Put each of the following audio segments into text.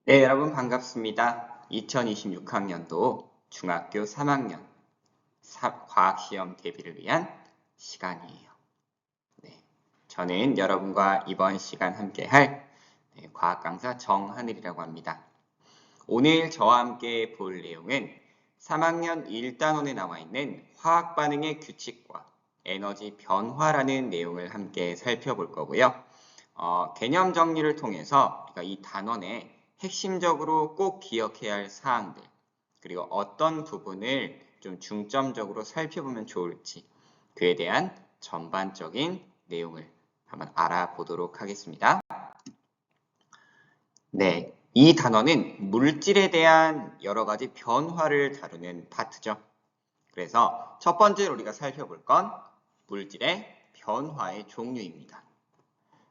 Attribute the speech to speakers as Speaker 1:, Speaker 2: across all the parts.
Speaker 1: 네, 여러분 반갑습니다. 2026학년도 중학교 3학년 과학시험 대비를 위한 시간이에요. 네, 저는 여러분과 이번 시간 함께할 과학 강사 정하늘이라고 합니다. 오늘 저와 함께 볼 내용은 3학년 1단원에 나와 있는 화학 반응의 규칙과 에너지 변화라는 내용을 함께 살펴볼 거고요. 개념 정리를 통해서 우리가 이 단원에 핵심적으로 꼭 기억해야 할 사항들, 그리고 어떤 부분을 좀 중점적으로 살펴보면 좋을지, 그에 대한 전반적인 내용을 한번 알아보도록 하겠습니다. 네, 이 단원은 물질에 대한 여러 가지 변화를 다루는 파트죠. 그래서 첫 번째로 우리가 살펴볼 건 물질의 변화의 종류입니다.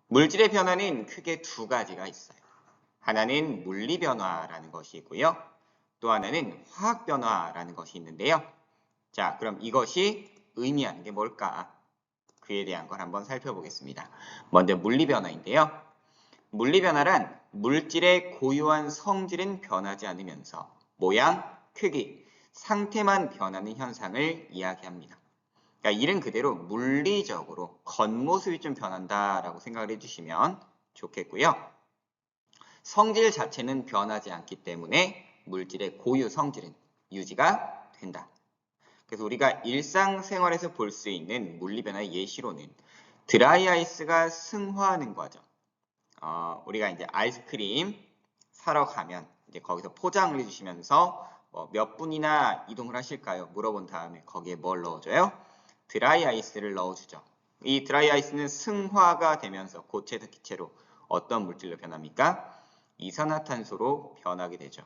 Speaker 1: 물질의 변화는 크게 두 가지가 있어요. 하나는 물리 변화라는 것이 있고요. 또 하나는 화학 변화라는 것이 있는데요. 자, 그럼 이것이 의미하는 게 뭘까? 그에 대한 걸 한번 살펴보겠습니다. 먼저 물리 변화인데요. 물리 변화란 물질의 고유한 성질은 변하지 않으면서 모양, 크기, 상태만 변하는 현상을 이야기합니다. 그러니까 이른 그대로 물리적으로 겉모습이 좀 변한다라고 생각을 해주시면 좋겠고요. 성질 자체는 변하지 않기 때문에 물질의 고유 성질은 유지가 된다. 그래서 우리가 일상생활에서 볼 수 있는 물리변화의 예시로는 드라이아이스가 승화하는 과정. 우리가 이제 아이스크림 사러 가면 이제 거기서 포장을 해주시면서 몇 분이나 이동을 하실까요? 물어본 다음에 거기에 뭘 넣어줘요? 드라이아이스를 넣어주죠. 이 드라이아이스는 승화가 되면서 고체에서 기체로 어떤 물질로 변합니까? 이산화탄소로 변하게 되죠.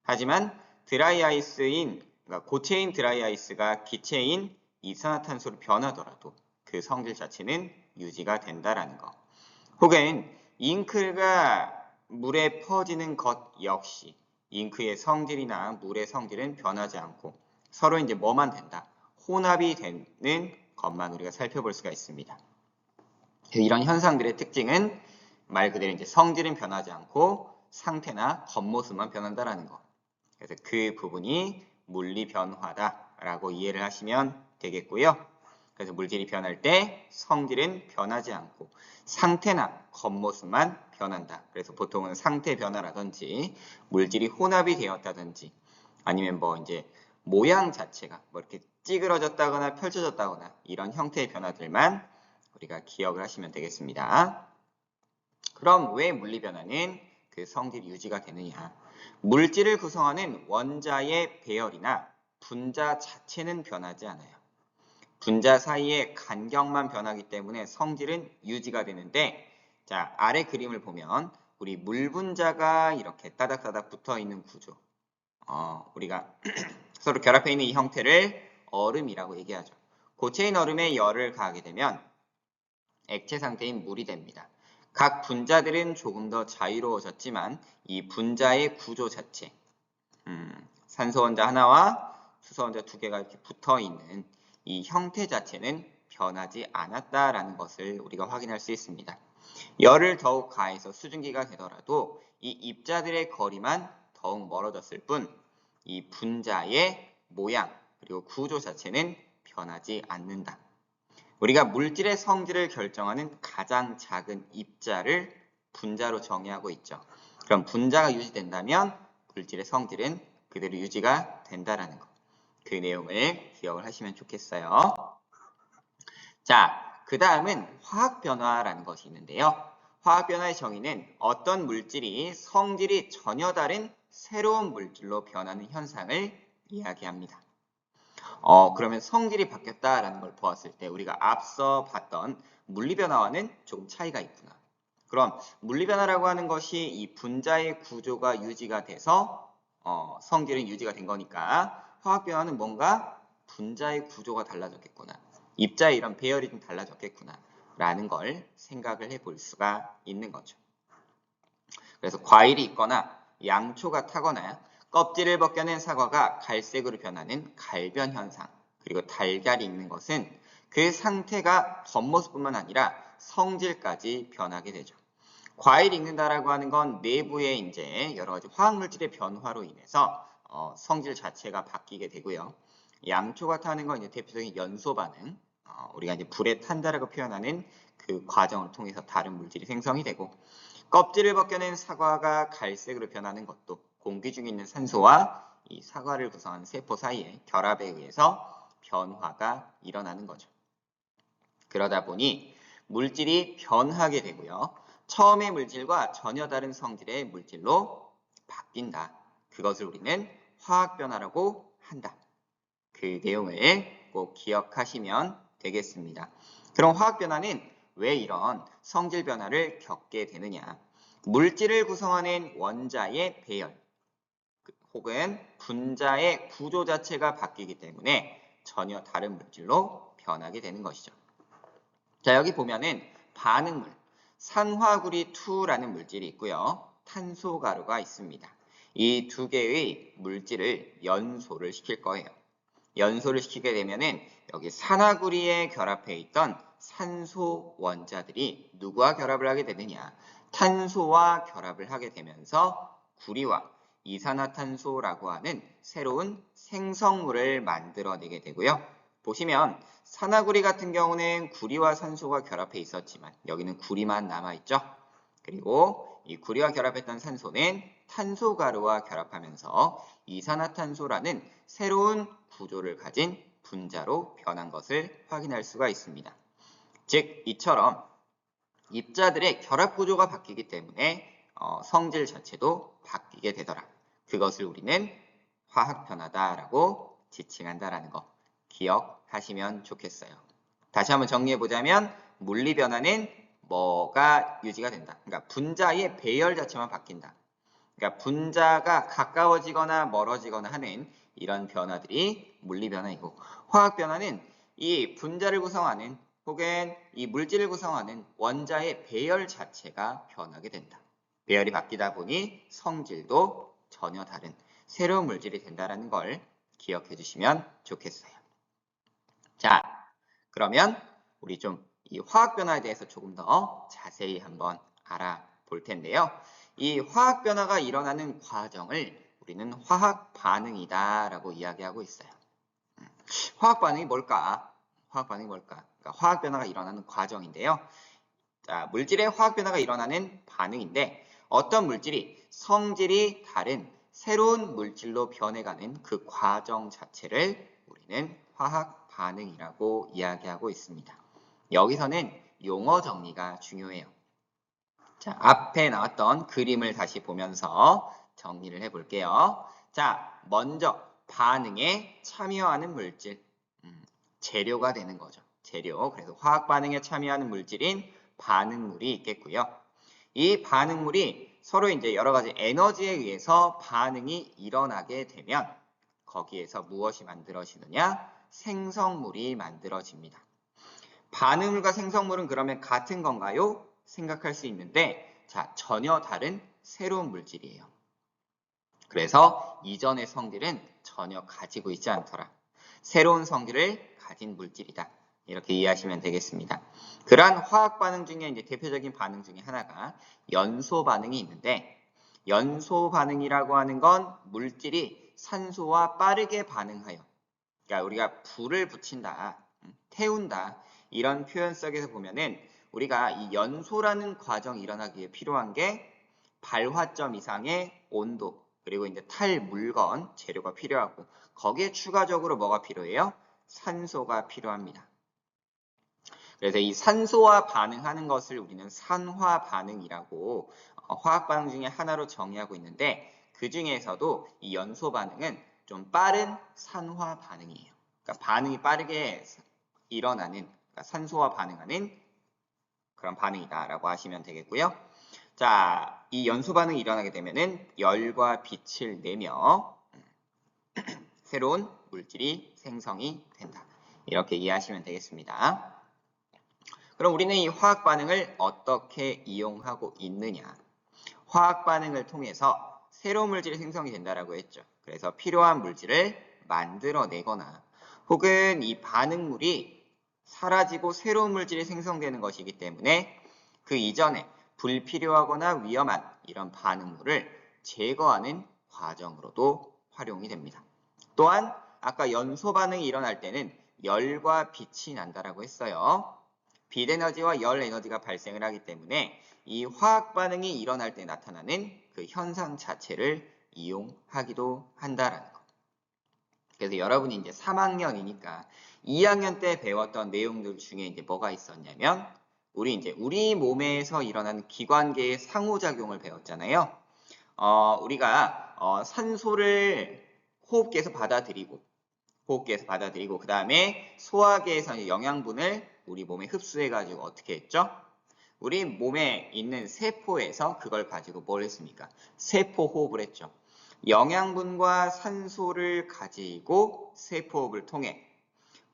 Speaker 1: 하지만 그러니까 고체인 드라이아이스가 기체인 이산화탄소로 변하더라도 그 성질 자체는 유지가 된다라는 거. 혹은 잉크가 물에 퍼지는 것 역시 잉크의 성질이나 물의 성질은 변하지 않고 서로 이제 뭐만 된다? 혼합이 되는 것만 우리가 살펴볼 수가 있습니다. 이런 현상들의 특징은 말 그대로 이제 성질은 변하지 않고 상태나 겉모습만 변한다라는 거. 그래서 그 부분이 물리 변화다라고 이해를 하시면 되겠고요. 그래서 물질이 변할 때 성질은 변하지 않고 상태나 겉모습만 변한다. 그래서 보통은 상태 변화라든지 물질이 혼합이 되었다든지 아니면 뭐 이제 모양 자체가 뭐 이렇게 찌그러졌다거나 펼쳐졌다거나 이런 형태의 변화들만 우리가 기억을 하시면 되겠습니다. 그럼 왜 물리 변화는 그 성질 유지가 되느냐? 물질을 구성하는 원자의 배열이나 분자 자체는 변하지 않아요. 분자 사이의 간격만 변하기 때문에 성질은 유지가 되는데, 자, 아래 그림을 보면 우리 물 분자가 이렇게 따닥따닥 붙어 있는 구조. 우리가 서로 결합해 있는 이 형태를 얼음이라고 얘기하죠. 고체인 얼음에 열을 가하게 되면 액체 상태인 물이 됩니다. 각 분자들은 조금 더 자유로워졌지만 이 분자의 구조 자체, 산소 원자 하나와 수소 원자 두 개가 이렇게 붙어 있는 이 형태 자체는 변하지 않았다라는 것을 우리가 확인할 수 있습니다. 열을 더욱 가해서 수증기가 되더라도 이 입자들의 거리만 더욱 멀어졌을 뿐 이 분자의 모양 그리고 구조 자체는 변하지 않는다. 우리가 물질의 성질을 결정하는 가장 작은 입자를 분자로 정의하고 있죠. 그럼 분자가 유지된다면 물질의 성질은 그대로 유지가 된다라는 거. 그 내용을 기억을 하시면 좋겠어요. 자, 그 다음은 화학 변화라는 것이 있는데요. 화학 변화의 정의는 어떤 물질이 성질이 전혀 다른 새로운 물질로 변하는 현상을 이야기합니다. 그러면 성질이 바뀌었다라는 걸 보았을 때 우리가 앞서 봤던 물리 변화와는 조금 차이가 있구나. 그럼 물리 변화라고 하는 것이 이 분자의 구조가 유지가 돼서 성질은 유지가 된 거니까 화학 변화는 뭔가 분자의 구조가 달라졌겠구나. 입자의 이런 배열이 좀 달라졌겠구나. 라는 걸 생각을 해볼 수가 있는 거죠. 그래서 과일이 있거나 양초가 타거나 껍질을 벗겨낸 사과가 갈색으로 변하는 갈변 현상, 그리고 달걀이 있는 것은 그 상태가 겉모습뿐만 아니라 성질까지 변하게 되죠. 과일 익는다라고 하는 건 내부의 이제 여러 가지 화학 물질의 변화로 인해서 성질 자체가 바뀌게 되고요. 양초가 타는 건 이제 대표적인 연소 반응, 우리가 이제 불에 탄다라고 표현하는 그 과정을 통해서 다른 물질이 생성이 되고, 껍질을 벗겨낸 사과가 갈색으로 변하는 것도 공기 중에 있는 산소와 이 사과를 구성하는 세포 사이의 결합에 의해서 변화가 일어나는 거죠. 그러다 보니 물질이 변하게 되고요. 처음의 물질과 전혀 다른 성질의 물질로 바뀐다. 그것을 우리는 화학 변화라고 한다. 그 내용을 꼭 기억하시면 되겠습니다. 그럼 화학 변화는 왜 이런 성질 변화를 겪게 되느냐? 물질을 구성하는 원자의 배열 혹은 분자의 구조 자체가 바뀌기 때문에 전혀 다른 물질로 변하게 되는 것이죠. 자, 여기 보면은 반응물, 산화구리2라는 물질이 있고요. 탄소가루가 있습니다. 이 두 개의 물질을 연소를 시킬 거예요. 연소를 시키게 되면은 여기 산화구리에 결합해 있던 산소 원자들이 누구와 결합을 하게 되느냐? 탄소와 결합을 하게 되면서 구리와 이산화탄소라고 하는 새로운 생성물을 만들어내게 되고요. 보시면 산화구리 같은 경우는 구리와 산소가 결합해 있었지만 여기는 구리만 남아있죠. 그리고 이 구리와 결합했던 산소는 탄소가루와 결합하면서 이산화탄소라는 새로운 구조를 가진 분자로 변한 것을 확인할 수가 있습니다. 즉 이처럼 입자들의 결합 구조가 바뀌기 때문에 성질 자체도 바뀌게 되더라. 그것을 우리는 화학 변화다라고 지칭한다라는 거 기억하시면 좋겠어요. 다시 한번 정리해 보자면 물리 변화는 뭐가 유지가 된다. 그러니까 분자의 배열 자체만 바뀐다. 그러니까 분자가 가까워지거나 멀어지거나 하는 이런 변화들이 물리 변화이고, 화학 변화는 이 분자를 구성하는 혹은 이 물질을 구성하는 원자의 배열 자체가 변하게 된다. 배열이 바뀌다 보니 성질도 전혀 다른 새로운 물질이 된다는 걸 기억해 주시면 좋겠어요. 자, 그러면 우리 좀 이 화학 변화에 대해서 조금 더 자세히 한번 알아볼 텐데요. 이 화학 변화가 일어나는 과정을 우리는 화학 반응이다라고 이야기하고 있어요. 화학 반응이 뭘까? 화학 반응이 뭘까? 그러니까 화학 변화가 일어나는 과정인데요. 자, 물질의 화학 변화가 일어나는 반응인데 어떤 물질이 성질이 다른 새로운 물질로 변해가는 그 과정 자체를 우리는 화학 반응이라고 이야기하고 있습니다. 여기서는 용어 정리가 중요해요. 자, 앞에 나왔던 그림을 다시 보면서 정리를 해볼게요. 자, 먼저 반응에 참여하는 물질, 재료가 되는 거죠. 재료. 그래서 화학 반응에 참여하는 물질인 반응물이 있겠고요. 이 반응물이 서로 이제 여러 가지 에너지에 의해서 반응이 일어나게 되면 거기에서 무엇이 만들어지느냐? 생성물이 만들어집니다. 반응물과 생성물은 그러면 같은 건가요? 생각할 수 있는데, 자, 전혀 다른 새로운 물질이에요. 그래서 이전의 성질은 전혀 가지고 있지 않더라. 새로운 성질을 가진 물질이다. 이렇게 이해하시면 되겠습니다. 그러한 화학 반응 중에 이제 대표적인 반응 중에 하나가 연소 반응이 있는데, 연소 반응이라고 하는 건 물질이 산소와 빠르게 반응하여, 그러니까 우리가 불을 붙인다, 태운다, 이런 표현 속에서 보면은 우리가 이 연소라는 과정이 일어나기 위해 필요한 게 발화점 이상의 온도, 그리고 이제 탈물건 재료가 필요하고, 거기에 추가적으로 뭐가 필요해요? 산소가 필요합니다. 그래서 이 산소와 반응하는 것을 우리는 산화 반응이라고 화학 반응 중에 하나로 정의하고 있는데, 그 중에서도 이 연소 반응은 좀 빠른 산화 반응이에요. 그러니까 반응이 빠르게 일어나는, 그러니까 산소와 반응하는 그런 반응이다라고 하시면 되겠고요. 자, 이 연소 반응이 일어나게 되면은 열과 빛을 내며 새로운 물질이 생성이 된다. 이렇게 이해하시면 되겠습니다. 그럼 우리는 이 화학 반응을 어떻게 이용하고 있느냐? 화학 반응을 통해서 새로운 물질이 생성이 된다라고 했죠. 그래서 필요한 물질을 만들어내거나 혹은 이 반응물이 사라지고 새로운 물질이 생성되는 것이기 때문에 그 이전에 불필요하거나 위험한 이런 반응물을 제거하는 과정으로도 활용이 됩니다. 또한 아까 연소 반응이 일어날 때는 열과 빛이 난다라고 했어요. 빛 에너지와 열 에너지가 발생을 하기 때문에 이 화학 반응이 일어날 때 나타나는 그 현상 자체를 이용하기도 한다라는 거. 그래서 여러분이 이제 3학년이니까 2학년 때 배웠던 내용들 중에 이제 뭐가 있었냐면 우리 몸에서 일어나는 기관계의 상호작용을 배웠잖아요. 우리가 산소를 호흡기에서 받아들이고 그 다음에 소화기에서 영양분을 우리 몸에 흡수해가지고 어떻게 했죠? 우리 몸에 있는 세포에서 그걸 가지고 뭘 했습니까? 세포 호흡을 했죠. 영양분과 산소를 가지고 세포 호흡을 통해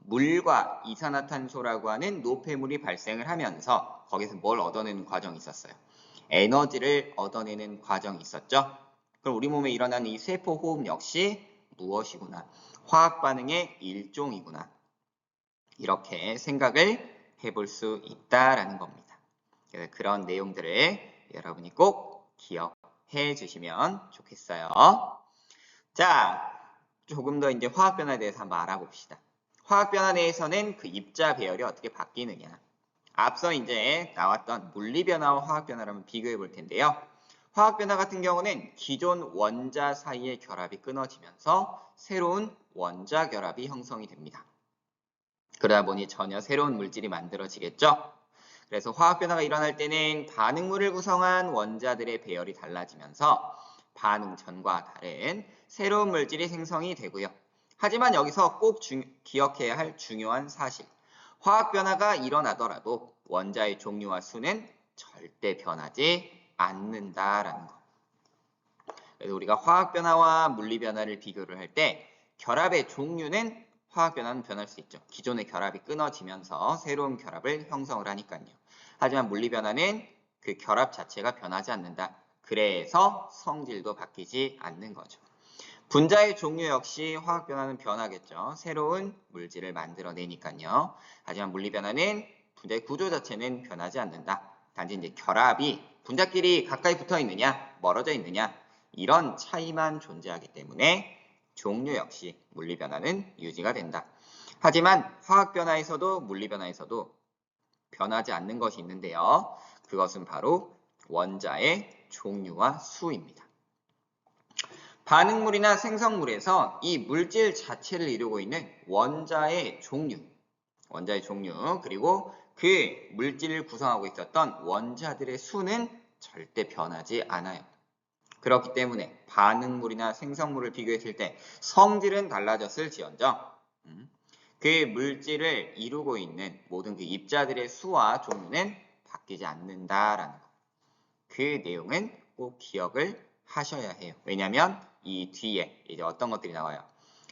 Speaker 1: 물과 이산화탄소라고 하는 노폐물이 발생을 하면서 거기서 뭘 얻어내는 과정이 있었어요. 에너지를 얻어내는 과정이 있었죠. 그럼 우리 몸에 일어나는 이 세포 호흡 역시 무엇이구나? 화학 반응의 일종이구나. 이렇게 생각을 해볼 수 있다라는 겁니다. 그래서 그런 내용들을 여러분이 꼭 기억해 주시면 좋겠어요. 자, 조금 더 이제 화학 변화에 대해서 한번 알아봅시다. 화학 변화 내에서는 그 입자 배열이 어떻게 바뀌느냐. 앞서 이제 나왔던 물리 변화와 화학 변화를 한번 비교해 볼 텐데요. 화학 변화 같은 경우는 기존 원자 사이의 결합이 끊어지면서 새로운 원자 결합이 형성이 됩니다. 그러다 보니 전혀 새로운 물질이 만들어지겠죠. 그래서 화학 변화가 일어날 때는 반응물을 구성한 원자들의 배열이 달라지면서 반응 전과 다른 새로운 물질이 생성이 되고요. 하지만 여기서 꼭 기억해야 할 중요한 사실. 화학 변화가 일어나더라도 원자의 종류와 수는 절대 변하지 않는다라는 거. 그래서 우리가 화학 변화와 물리 변화를 비교를 할 때 결합의 종류는 화학 변화는 변할 수 있죠. 기존의 결합이 끊어지면서 새로운 결합을 형성을 하니까요. 하지만 물리 변화는 그 결합 자체가 변하지 않는다. 그래서 성질도 바뀌지 않는 거죠. 분자의 종류 역시 화학 변화는 변하겠죠. 새로운 물질을 만들어내니까요. 하지만 물리 변화는 분자의 구조 자체는 변하지 않는다. 단지 이제 결합이 분자끼리 가까이 붙어 있느냐, 멀어져 있느냐 이런 차이만 존재하기 때문에 종류 역시 물리 변화는 유지가 된다. 하지만 화학 변화에서도 물리 변화에서도 변하지 않는 것이 있는데요. 그것은 바로 원자의 종류와 수입니다. 반응물이나 생성물에서 이 물질 자체를 이루고 있는 원자의 종류, 그리고 그 물질을 구성하고 있었던 원자들의 수는 절대 변하지 않아요. 그렇기 때문에 반응물이나 생성물을 비교했을 때 성질은 달라졌을지언정 그 물질을 이루고 있는 모든 그 입자들의 수와 종류는 바뀌지 않는다라는 거. 그 내용은 꼭 기억을 하셔야 해요. 왜냐하면 이 뒤에 이제 어떤 것들이 나와요.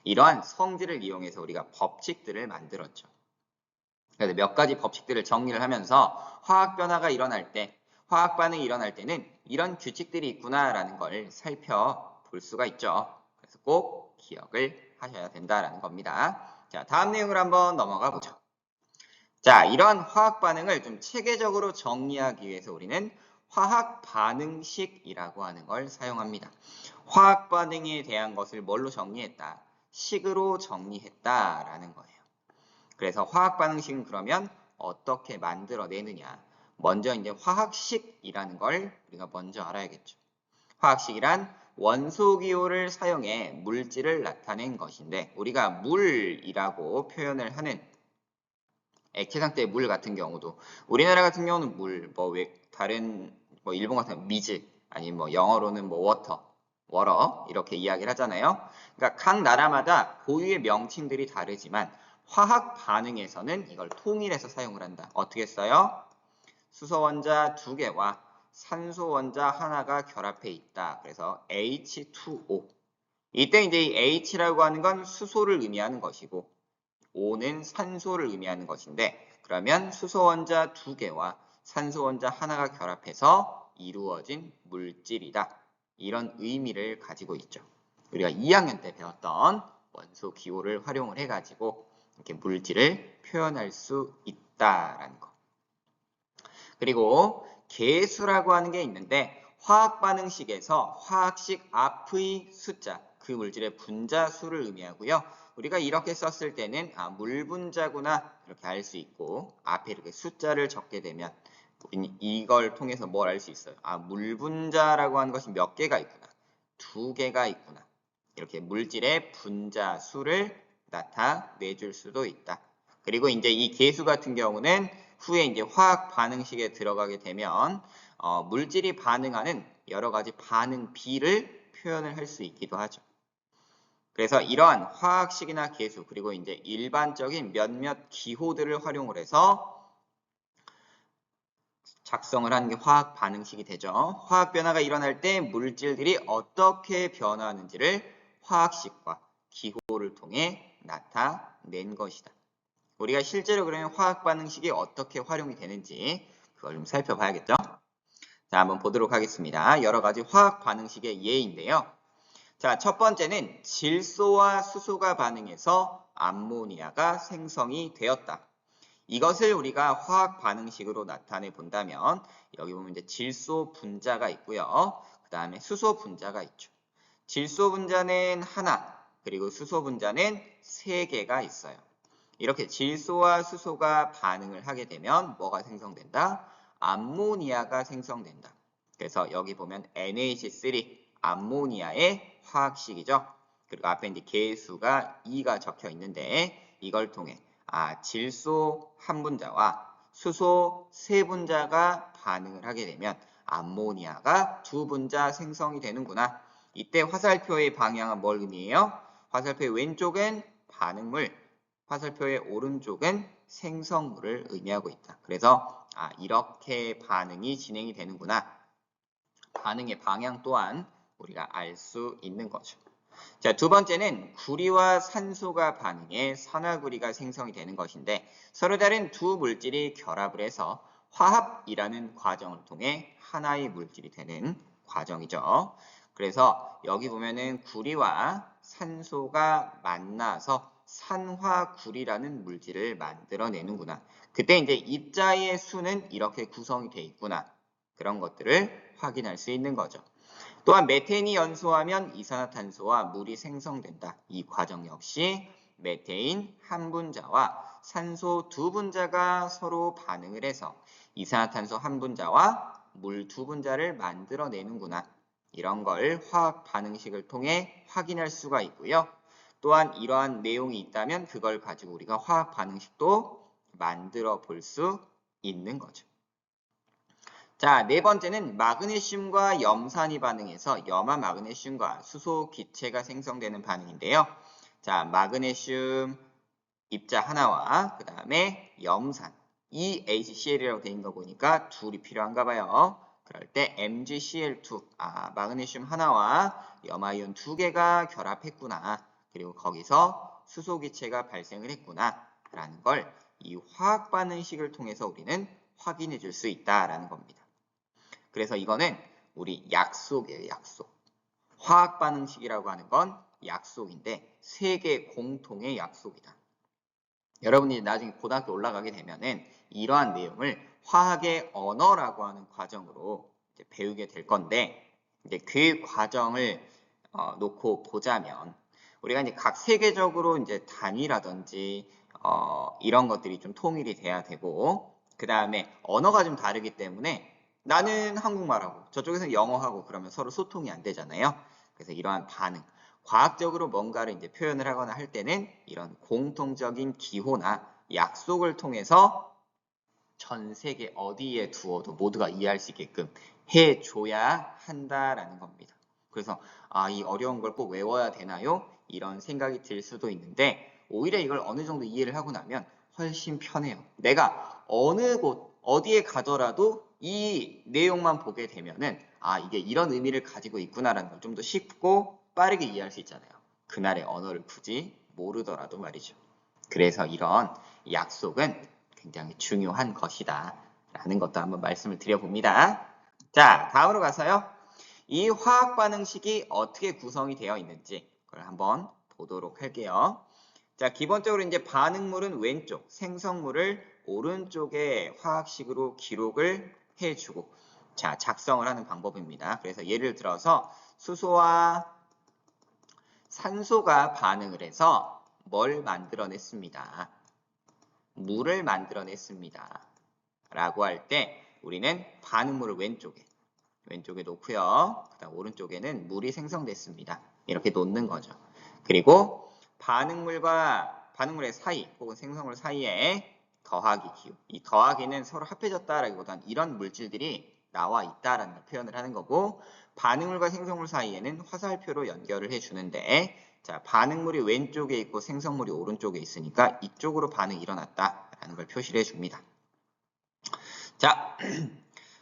Speaker 1: 이러한 성질을 이용해서 우리가 법칙들을 만들었죠. 그래서 몇 가지 법칙들을 정리를 하면서 화학 변화가 일어날 때, 화학 반응이 일어날 때는 이런 규칙들이 있구나라는 걸 살펴볼 수가 있죠. 그래서 꼭 기억을 하셔야 된다라는 겁니다. 자, 다음 내용을 한번 넘어가 보죠. 자, 이런 화학 반응을 좀 체계적으로 정리하기 위해서 우리는 화학 반응식이라고 하는 걸 사용합니다. 화학 반응에 대한 것을 뭘로 정리했다? 식으로 정리했다라는 거예요. 그래서 화학 반응식은 그러면 어떻게 만들어내느냐? 먼저 이제 화학식이라는 걸 우리가 먼저 알아야겠죠. 화학식이란 원소 기호를 사용해 물질을 나타낸 것인데 우리가 물이라고 표현을 하는 액체 상태의 물 같은 경우도 우리나라 같은 경우는 물, 다른 일본 같은 경우는 미즈, 아니면 영어로는 워터 이렇게 이야기를 하잖아요. 그러니까 각 나라마다 고유의 명칭들이 다르지만 화학 반응에서는 이걸 통일해서 사용을 한다. 어떻게 써요? 수소 원자 2개와 산소 원자 하나가 결합해 있다. 그래서 H2O. 이때 이제 이 H라고 하는 건 수소를 의미하는 것이고 O는 산소를 의미하는 것인데 그러면 수소 원자 2개와 산소 원자 하나가 결합해서 이루어진 물질이다. 이런 의미를 가지고 있죠. 우리가 2학년 때 배웠던 원소 기호를 활용을 해가지고 이렇게 물질을 표현할 수 있다라는 거. 그리고 계수라고 하는 게 있는데 화학 반응식에서 화학식 앞의 숫자, 그 물질의 분자수를 의미하고요. 우리가 이렇게 썼을 때는 물 분자구나 이렇게 알 수 있고 앞에 이렇게 숫자를 적게 되면 이걸 통해서 뭘 알 수 있어요? 물 분자라고 하는 것이 몇 개가 있구나. 2개가 있구나. 이렇게 물질의 분자수를 나타내줄 수도 있다. 그리고 이제 이 계수 같은 경우는 후에 이제 화학 반응식에 들어가게 되면 물질이 반응하는 여러 가지 반응비를 표현을 할 수 있기도 하죠. 그래서 이러한 화학식이나 계수 그리고 이제 일반적인 몇몇 기호들을 활용을 해서 작성을 하는 게 화학 반응식이 되죠. 화학 변화가 일어날 때 물질들이 어떻게 변화하는지를 화학식과 기호를 통해 나타낸 것이다. 우리가 실제로 그러면 화학 반응식이 어떻게 활용이 되는지 그걸 좀 살펴봐야겠죠. 자, 한번 보도록 하겠습니다. 여러 가지 화학 반응식의 예인데요. 자, 첫 번째는 질소와 수소가 반응해서 암모니아가 생성이 되었다. 이것을 우리가 화학 반응식으로 나타내 본다면 여기 보면 이제 질소 분자가 있고요. 그 다음에 수소 분자가 있죠. 질소 분자는 하나, 그리고 수소 분자는 3개가 있어요. 이렇게 질소와 수소가 반응을 하게 되면 뭐가 생성된다? 암모니아가 생성된다. 그래서 여기 보면 NH3, 암모니아의 화학식이죠. 그리고 앞에 이제 계수가 2가 적혀 있는데 이걸 통해 질소 한 분자와 수소 3분자가 반응을 하게 되면 암모니아가 2분자 생성이 되는구나. 이때 화살표의 방향은 뭘 의미해요? 화살표의 왼쪽은 반응물, 화살표의 오른쪽은 생성물을 의미하고 있다. 그래서 이렇게 반응이 진행이 되는구나. 반응의 방향 또한 우리가 알 수 있는 거죠. 자, 두 번째는 구리와 산소가 반응해 산화구리가 생성이 되는 것인데 서로 다른 두 물질이 결합을 해서 화합이라는 과정을 통해 하나의 물질이 되는 과정이죠. 그래서 여기 보면은 구리와 산소가 만나서 산화구리라는 물질을 만들어내는구나. 그때 이제 입자의 수는 이렇게 구성이 돼 있구나. 그런 것들을 확인할 수 있는 거죠. 또한 메테인이 연소하면 이산화탄소와 물이 생성된다. 이 과정 역시 메테인 한 분자와 산소 2분자가 서로 반응을 해서 이산화탄소 한 분자와 물 2분자를 만들어내는구나. 이런 걸 화학 반응식을 통해 확인할 수가 있고요. 또한 이러한 내용이 있다면 그걸 가지고 우리가 화학 반응식도 만들어 볼 수 있는 거죠. 자, 네 번째는 마그네슘과 염산이 반응해서 염화 마그네슘과 수소 기체가 생성되는 반응인데요. 자, 마그네슘 입자 하나와 그 다음에 염산 EHCl이라고 되어 있는 거 보니까 둘이 필요한가 봐요. 그럴 때 MgCl2 마그네슘 하나와 염화이온 2개가 결합했구나. 그리고 거기서 수소 기체가 발생을 했구나 라는 걸 이 화학 반응식을 통해서 우리는 확인해 줄 수 있다라는 겁니다. 그래서 이거는 우리 약속이에요, 약속. 화학 반응식이라고 하는 건 약속인데 세계 공통의 약속이다. 여러분이 나중에 고등학교 올라가게 되면은 이러한 내용을 화학의 언어라고 하는 과정으로 이제 배우게 될 건데 이제 그 과정을 놓고 보자면 우리가 이제 각 세계적으로 이제 단위라든지 이런 것들이 좀 통일이 돼야 되고 그 다음에 언어가 좀 다르기 때문에 나는 한국말하고 저쪽에서는 영어하고 그러면 서로 소통이 안 되잖아요. 그래서 이러한 반응, 과학적으로 뭔가를 이제 표현을 하거나 할 때는 이런 공통적인 기호나 약속을 통해서 전 세계 어디에 두어도 모두가 이해할 수 있게끔 해줘야 한다라는 겁니다. 그래서 이 어려운 걸 꼭 외워야 되나요? 이런 생각이 들 수도 있는데 오히려 이걸 어느 정도 이해를 하고 나면 훨씬 편해요. 내가 어느 곳 어디에 가더라도 이 내용만 보게 되면은 이게 이런 의미를 가지고 있구나라는 걸 좀 더 쉽고 빠르게 이해할 수 있잖아요. 그날의 언어를 굳이 모르더라도 말이죠. 그래서 이런 약속은 굉장히 중요한 것이다 라는 것도 한번 말씀을 드려봅니다. 자, 다음으로 가서요. 이 화학 반응식이 어떻게 구성이 되어 있는지 그걸 한번 보도록 할게요. 자, 기본적으로 이제 반응물은 왼쪽, 생성물을 오른쪽에 화학식으로 기록을 해주고 자, 작성을 하는 방법입니다. 그래서 예를 들어서 수소와 산소가 반응을 해서 뭘 만들어냈습니다. 물을 만들어냈습니다. 라고 할 때 우리는 반응물을 왼쪽에 놓고요. 그다음 오른쪽에는 물이 생성됐습니다. 이렇게 놓는 거죠. 그리고 반응물의 사이 혹은 생성물 사이에 더하기 기호. 이 더하기는 서로 합해졌다라기보다는 이런 물질들이 나와 있다라는 걸 표현을 하는 거고, 반응물과 생성물 사이에는 화살표로 연결을 해주는데, 자, 반응물이 왼쪽에 있고 생성물이 오른쪽에 있으니까 이쪽으로 반응이 일어났다라는 걸 표시를 해줍니다. 자,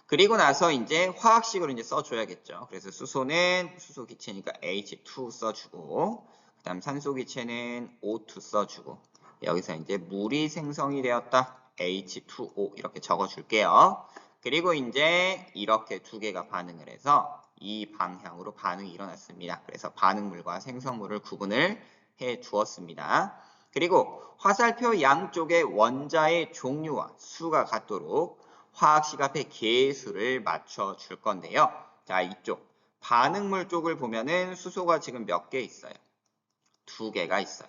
Speaker 1: 그리고 나서 이제 화학식으로 이제 써줘야겠죠. 그래서 수소는 수소 기체니까 H2 써주고, 그 다음 산소 기체는 O2 써주고, 여기서 이제 물이 생성이 되었다. H2O 이렇게 적어줄게요. 그리고 이제 이렇게 두 개가 반응을 해서 이 방향으로 반응이 일어났습니다. 그래서 반응물과 생성물을 구분을 해 주었습니다. 그리고 화살표 양쪽에 원자의 종류와 수가 같도록 화학식 앞에 개수를 맞춰 줄 건데요. 자, 이쪽 반응물 쪽을 보면은 수소가 지금 몇 개 있어요? 2개가 있어요.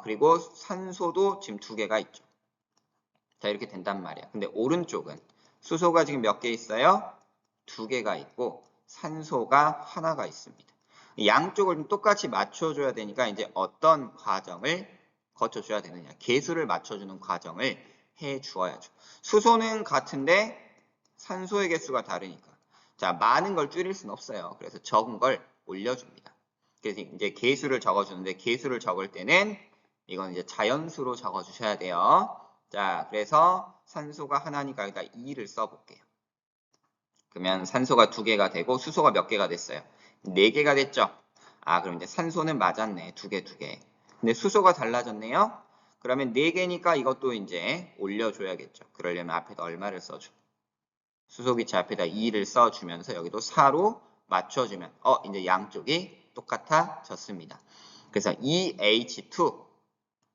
Speaker 1: 그리고 산소도 지금 2개가 있죠. 자, 이렇게 된단 말이야. 근데 오른쪽은 수소가 지금 몇 개 있어요? 2개가 있고 산소가 하나가 있습니다. 양쪽을 똑같이 맞춰줘야 되니까 이제 어떤 과정을 거쳐줘야 되느냐. 개수를 맞춰주는 과정을 해 주어야죠. 수소는 같은데 산소의 개수가 다르니까. 자, 많은 걸 줄일 수는 없어요. 그래서 적은 걸 올려줍니다. 그래서 이제 개수를 적어주는데 개수를 적을 때는 이건 이제 자연수로 적어주셔야 돼요. 자, 그래서 산소가 하나니까 여기다 2를 써볼게요. 그러면 산소가 2개가 되고 수소가 몇 개가 됐어요? 4개가 됐죠? 아, 그럼 이제 산소는 맞았네. 2개. 근데 수소가 달라졌네요? 그러면 4개니까 이것도 이제 올려줘야겠죠. 그러려면 앞에다 얼마를 써줘? 수소기체 앞에다 2를 써주면서 여기도 4로 맞춰주면 이제 양쪽이 똑같아졌습니다. 그래서 EH2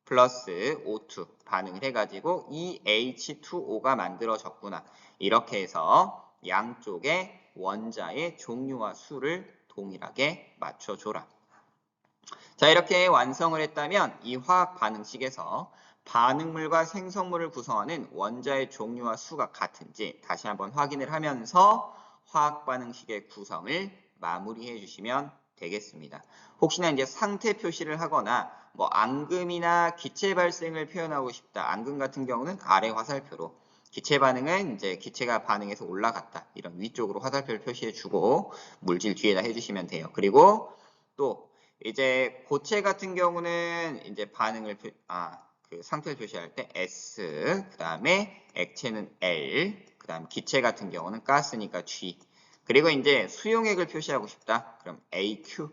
Speaker 1: 플러스 O2 반응을 해가지고 EH2O가 만들어졌구나. 이렇게 해서 양쪽의 원자의 종류와 수를 동일하게 맞춰줘라. 자, 이렇게 완성을 했다면 이 화학 반응식에서 반응물과 생성물을 구성하는 원자의 종류와 수가 같은지 다시 한번 확인을 하면서 화학 반응식의 구성을 마무리해 주시면 되겠습니다. 혹시나 이제 상태 표시를 하거나 뭐 앙금이나 기체 발생을 표현하고 싶다. 앙금 같은 경우는 아래 화살표로, 기체 반응은 이제 기체가 반응해서 올라갔다. 이런 위쪽으로 화살표를 표시해 주고 물질 뒤에다 해주시면 돼요. 그리고 또 이제 고체 같은 경우는 이제 그 상태를 표시할 때 S, 그 다음에 액체는 L, 그 다음 기체 같은 경우는 가스니까 G. 그리고 이제 수용액을 표시하고 싶다. 그럼 AQ.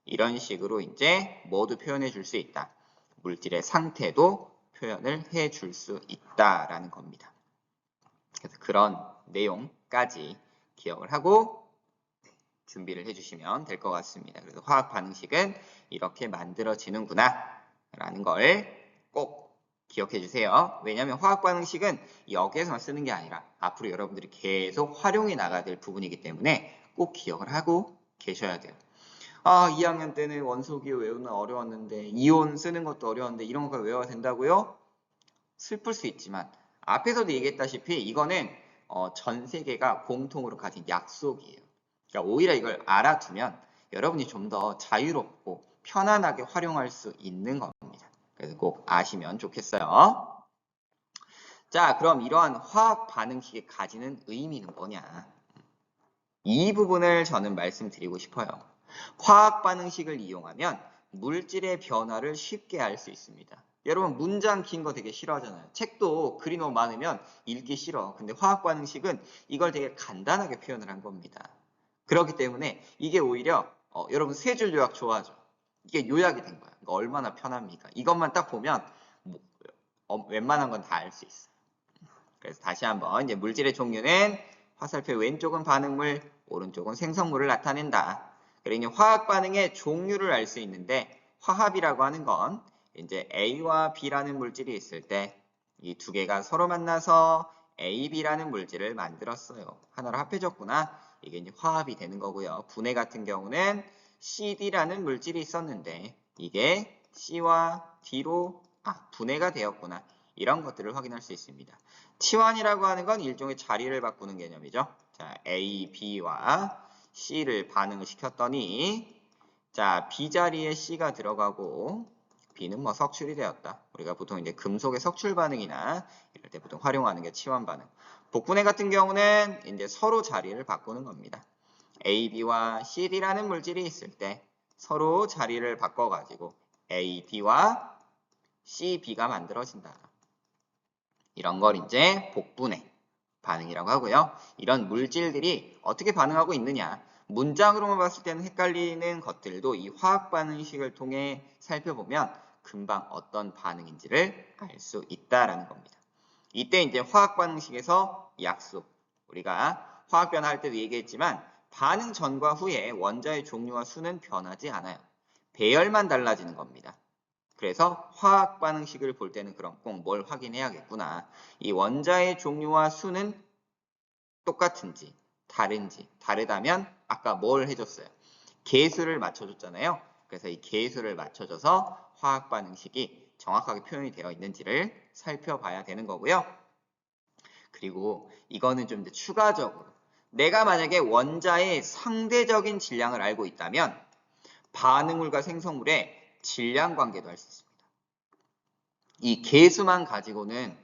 Speaker 1: 이런 식으로 이제 모두 표현해 줄 수 있다. 물질의 상태도 표현을 해 줄 수 있다라는 겁니다. 그래서 그런 내용까지 기억을 하고 준비를 해주시면 될 것 같습니다. 그래서 화학 반응식은 이렇게 만들어지는구나 라는 걸 꼭 기억해 주세요. 왜냐하면 화학 반응식은 여기에서만 쓰는 게 아니라 앞으로 여러분들이 계속 활용해 나가야 될 부분이기 때문에 꼭 기억을 하고 계셔야 돼요. 2학년 때는 원소기호 외우는 어려웠는데 이온 쓰는 것도 어려웠는데 이런 거 외워야 된다고요? 슬플 수 있지만 앞에서도 얘기했다시피 이거는 전 세계가 공통으로 가진 약속이에요. 그러니까 오히려 이걸 알아두면 여러분이 좀 더 자유롭고 편안하게 활용할 수 있는 겁니다. 그래서 꼭 아시면 좋겠어요. 자, 그럼 이러한 화학 반응식이 가지는 의미는 뭐냐? 이 부분을 저는 말씀드리고 싶어요. 화학 반응식을 이용하면 물질의 변화를 쉽게 알 수 있습니다. 여러분 문장 긴 거 되게 싫어하잖아요. 책도 글이 너무 많으면 읽기 싫어. 근데 화학 반응식은 이걸 되게 간단하게 표현을 한 겁니다. 그렇기 때문에 이게 오히려 여러분 세 줄 요약 좋아하죠. 이게 요약이 된 거야. 그러니까 얼마나 편합니까? 이것만 딱 보면 웬만한 건 다 알 수 있어요. 그래서 다시 한번 이제 물질의 종류는 화살표 왼쪽은 반응물, 오른쪽은 생성물을 나타낸다. 그리고 화학 반응의 종류를 알 수 있는데 화합이라고 하는 건 이제 A와 B라는 물질이 있을 때 이 두 개가 서로 만나서 AB라는 물질을 만들었어요. 하나로 합해졌구나. 이게 이제 화합이 되는 거고요. 분해 같은 경우는 CD라는 물질이 있었는데 이게 C와 D로 분해가 되었구나. 이런 것들을 확인할 수 있습니다. 치환이라고 하는 건 일종의 자리를 바꾸는 개념이죠. 자, A, B와 C를 반응을 시켰더니 자, B 자리에 C가 들어가고 B는 뭐 석출이 되었다. 우리가 보통 이제 금속의 석출 반응이나 이럴 때 보통 활용하는 게 치환 반응. 복분해 같은 경우는 이제 서로 자리를 바꾸는 겁니다. A, B와 CD라는 물질이 있을 때 서로 자리를 바꿔가지고 A, B와 C, B가 만들어진다. 이런 걸 이제 복분해 반응이라고 하고요. 이런 물질들이 어떻게 반응하고 있느냐. 문장으로만 봤을 때는 헷갈리는 것들도 이 화학 반응식을 통해 살펴보면 금방 어떤 반응인지를 알 수 있다라는 겁니다. 이때 이제 화학 반응식에서 약속. 우리가 화학 변화할 때도 얘기했지만 반응 전과 후에 원자의 종류와 수는 변하지 않아요. 배열만 달라지는 겁니다. 그래서 화학 반응식을 볼 때는 그럼 꼭 뭘 확인해야겠구나. 이 원자의 종류와 수는 똑같은지 다른지, 다르다면 아까 뭘 해줬어요? 계수를 맞춰줬잖아요. 그래서 이 계수를 맞춰줘서 화학 반응식이 정확하게 표현이 되어 있는지를 살펴봐야 되는 거고요. 그리고 이거는 좀 이제 추가적으로 내가 만약에 원자의 상대적인 질량을 알고 있다면 반응물과 생성물의 질량 관계도 알 수 있습니다. 이 계수만 가지고는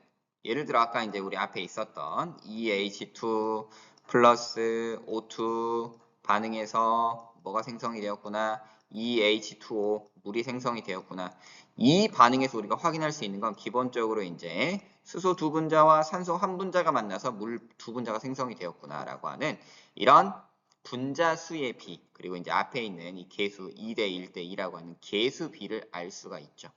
Speaker 1: 예를 들어 아까 이제 우리 앞에 있었던 EH2 플러스 O2 반응해서 뭐가 생성이 되었구나. EH2O 물이 생성이 되었구나. 이 반응에서 우리가 확인할 수 있는 건 기본적으로 이제 수소 두 분자와 산소 한 분자가 만나서 물 두 분자가 생성이 되었구나 라고 하는 이런 분자 수의 비, 그리고 이제 앞에 있는 이 계수 2대 1대 2라고 하는 계수 비를 알 수가 있죠.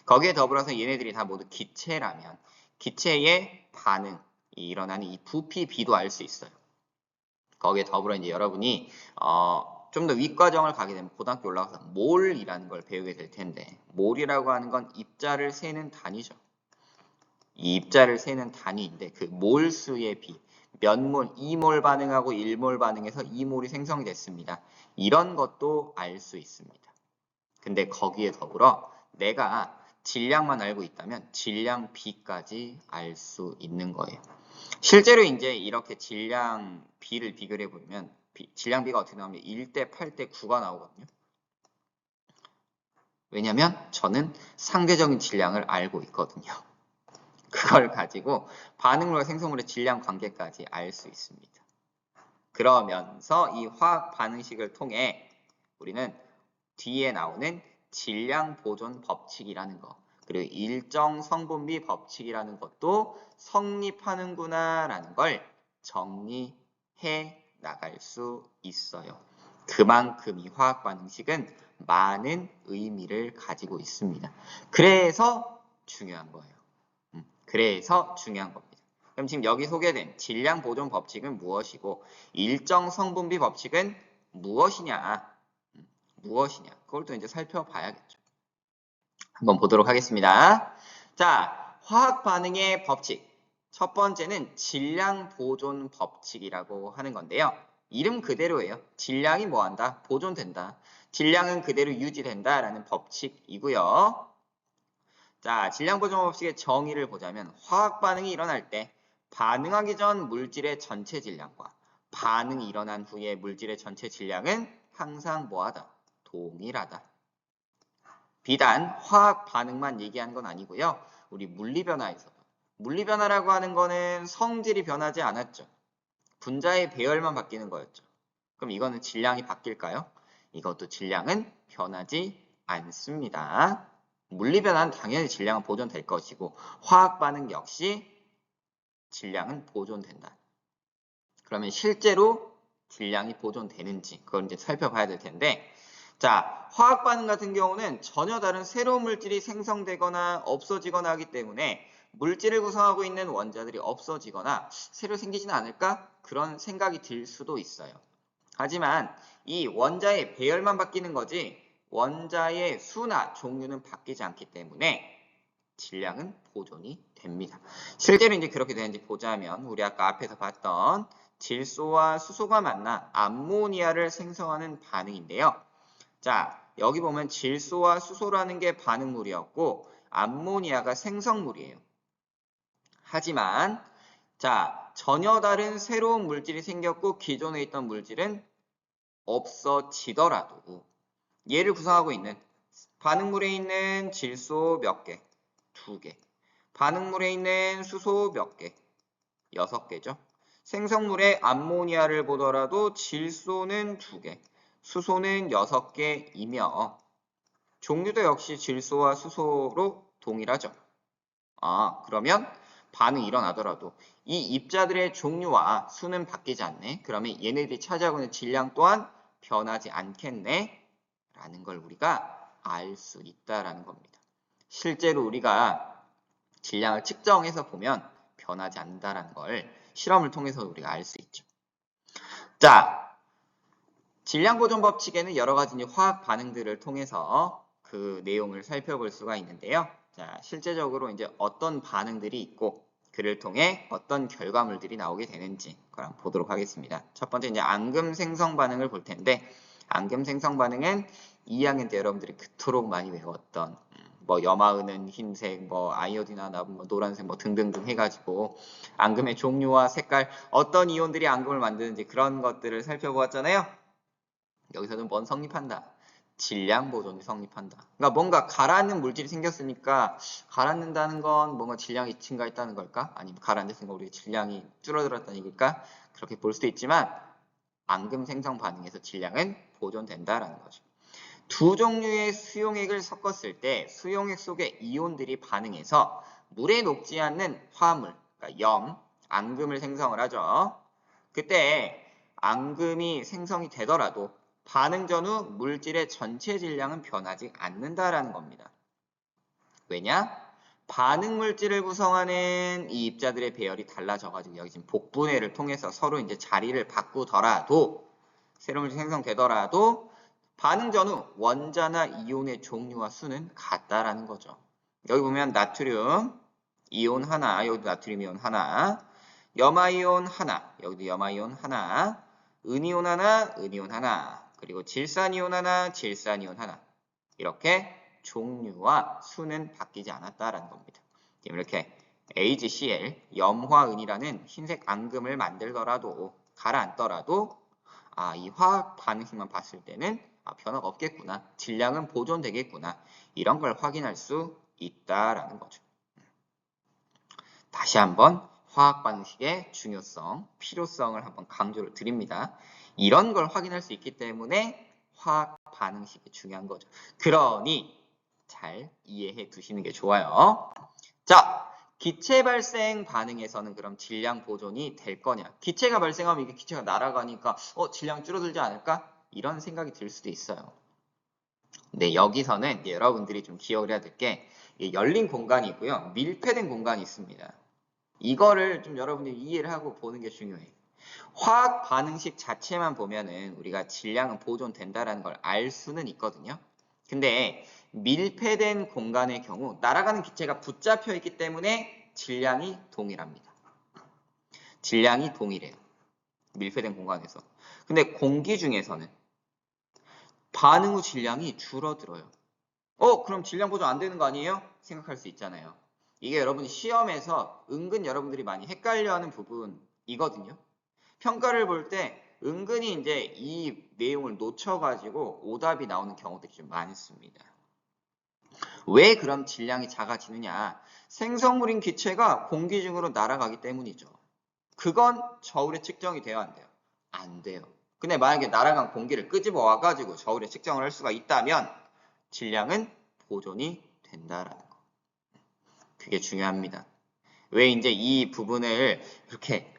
Speaker 1: 거기에 더불어서 얘네들이 다 모두 기체라면 기체의 반응이 일어나는 이 부피 비도 알 수 있어요. 거기에 더불어 이제 여러분이 좀 더 윗과정을 가게 되면 고등학교 올라가서 몰이라는 걸 배우게 될 텐데 몰이라고 하는 건 입자를 세는 단위죠. 이 입자를 세는 단위인데 그 몰수의 비, 몇 몰, 2몰 반응하고 1몰 반응해서 2몰이 생성이 됐습니다. 이런 것도 알 수 있습니다. 근데 거기에 더불어 내가 질량만 알고 있다면 질량 B까지 알 수 있는 거예요. 실제로 이제 이렇게 질량 B를 비교해 보면 질량 B가 어떻게 나오면 1대 8대 9가 나오거든요. 왜냐면 저는 상대적인 질량을 알고 있거든요. 그걸 가지고 반응물과 생성물의 질량 관계까지 알 수 있습니다. 그러면서 이 화학 반응식을 통해 우리는 뒤에 나오는 질량 보존 법칙이라는 거, 그리고 일정 성분비 법칙이라는 것도 성립하는구나 라는 걸 정리해 나갈 수 있어요. 그만큼 이 화학 반응식은 많은 의미를 가지고 있습니다. 그래서 중요한 거예요. 그래서 중요한 겁니다. 그럼 지금 여기 소개된 질량 보존 법칙은 무엇이고 일정 성분비 법칙은 무엇이냐? 무엇이냐? 그걸 또 이제 살펴봐야겠죠. 한번 보도록 하겠습니다. 자, 화학 반응의 법칙. 첫 번째는 질량 보존 법칙이라고 하는 건데요. 이름 그대로예요. 질량이 뭐한다? 보존된다. 질량은 그대로 유지된다라는 법칙이고요. 자, 질량 보존 법칙의 정의를 보자면 화학 반응이 일어날 때 반응하기 전 물질의 전체 질량과 반응이 일어난 후에 물질의 전체 질량은 항상 뭐하다? 동일하다. 비단 화학 반응만 얘기하는 건 아니고요. 우리 물리변화에서도. 물리변화라고 하는 거는 성질이 변하지 않았죠. 분자의 배열만 바뀌는 거였죠. 그럼 이거는 질량이 바뀔까요? 이것도 질량은 변하지 않습니다. 물리변화는 당연히 질량은 보존될 것이고 화학 반응 역시 질량은 보존된다. 그러면 실제로 질량이 보존되는지 그걸 이제 살펴봐야 될 텐데 자, 화학 반응 같은 경우는 전혀 다른 새로운 물질이 생성되거나 없어지거나 하기 때문에 물질을 구성하고 있는 원자들이 없어지거나 새로 생기지는 않을까? 그런 생각이 들 수도 있어요. 하지만 이 원자의 배열만 바뀌는 거지 원자의 수나 종류는 바뀌지 않기 때문에 질량은 보존이 됩니다. 됩니다. 실제로 이제 그렇게 되는지 보자면 우리 아까 앞에서 봤던 질소와 수소가 만나 암모니아를 생성하는 반응인데요. 자, 여기 보면 질소와 수소라는 게 반응물이었고 암모니아가 생성물이에요. 하지만 자, 전혀 다른 새로운 물질이 생겼고 기존에 있던 물질은 없어지더라도 얘를 구성하고 있는 반응물에 있는 질소 몇 개? 2개. 반응물에 있는 수소 몇 개? 6개죠. 생성물의 암모니아를 보더라도 질소는 2개, 수소는 6개이며 종류도 역시 질소와 수소로 동일하죠. 그러면 반응이 일어나더라도 이 입자들의 종류와 수는 바뀌지 않네. 그러면 얘네들이 차지하고 있는 질량 또한 변하지 않겠네. 라는 걸 우리가 알 수 있다라는 겁니다. 실제로 우리가 질량을 측정해서 보면 변하지 않는다라는 걸 실험을 통해서 우리가 알 수 있죠. 자, 질량 보존 법칙에는 여러 가지 화학 반응들을 통해서 그 내용을 살펴볼 수가 있는데요. 자, 실제적으로 이제 어떤 반응들이 있고 그를 통해 어떤 결과물들이 나오게 되는지 그걸 한번 보도록 하겠습니다. 첫 번째 이제 앙금 생성 반응을 볼 텐데 앙금 생성 반응은 2학년 때 여러분들이 그토록 많이 외웠던 뭐 염화은은 흰색, 뭐 아이오딘 하나, 뭐 노란색, 뭐 등등등 해가지고 앙금의 종류와 색깔, 어떤 이온들이 앙금을 만드는지 그런 것들을 살펴보았잖아요. 여기서는 뭔 성립한다? 질량 보존이 성립한다. 그러니까 뭔가 가라앉는 물질이 생겼으니까 가라앉는다는 건 뭔가 질량이 증가했다는 걸까? 아니면 가라앉았으니까 우리 질량이 줄어들었다는 얘기일까? 그렇게 볼 수도 있지만 앙금 생성 반응에서 질량은 보존된다라는 거죠. 두 종류의 수용액을 섞었을 때 수용액 속의 이온들이 반응해서 물에 녹지 않는 화합물, 그러니까 염, 앙금을 생성을 하죠. 그때 앙금이 생성이 되더라도 반응 전후 물질의 전체 질량은 변하지 않는다라는 겁니다. 왜냐? 반응 물질을 구성하는 이 입자들의 배열이 달라져가지고 여기 지금 복분해를 통해서 서로 이제 자리를 바꾸더라도 새로운 물질이 생성되더라도 반응 전후 원자나 이온의 종류와 수는 같다라는 거죠. 여기 보면 나트륨 이온 하나, 여기도 나트륨 이온 하나, 염화이온 하나, 여기도 염화이온 하나, 은이온 하나, 은이온 하나, 그리고 질산이온 하나, 질산이온 하나. 이렇게 종류와 수는 바뀌지 않았다라는 겁니다. 이렇게 AgCl, 염화은이라는 흰색 앙금을 만들더라도 가라앉더라도 이 화학 반응식만 봤을 때는 변화가 없겠구나. 질량은 보존되겠구나. 이런 걸 확인할 수 있다라는 거죠. 다시 한번 화학 반응식의 중요성, 필요성을 한번 강조를 드립니다. 이런 걸 확인할 수 있기 때문에 화학 반응식이 중요한 거죠. 그러니 잘 이해해 두시는 게 좋아요. 자, 기체 발생 반응에서는 그럼 질량 보존이 될 거냐? 기체가 발생하면 이게 기체가 날아가니까 질량 줄어들지 않을까? 이런 생각이 들 수도 있어요. 근데 여기서는 여러분들이 좀 기억을 해야 될 게 열린 공간이고요. 밀폐된 공간이 있습니다. 이거를 좀 여러분들이 이해를 하고 보는 게 중요해요. 화학 반응식 자체만 보면은 우리가 질량은 보존된다라는 걸 알 수는 있거든요. 근데 밀폐된 공간의 경우 날아가는 기체가 붙잡혀 있기 때문에 질량이 동일합니다. 질량이 동일해요. 밀폐된 공간에서. 근데 공기 중에서는 반응 후 질량이 줄어들어요. 그럼 질량 보존 안 되는 거 아니에요? 생각할 수 있잖아요. 이게 여러분이 시험에서 은근 여러분들이 많이 헷갈려하는 부분이거든요. 평가를 볼 때 은근히 이제 이 내용을 놓쳐가지고 오답이 나오는 경우들이 좀 많습니다. 왜 그럼 질량이 작아지느냐? 생성물인 기체가 공기 중으로 날아가기 때문이죠. 그건 저울에 측정이 돼요, 안 돼요? 안 돼요. 근데 만약에 날아간 공기를 끄집어 와가지고 저울에 측정을 할 수가 있다면 질량은 보존이 된다라는 거. 그게 중요합니다. 왜 이제 이 부분을 이렇게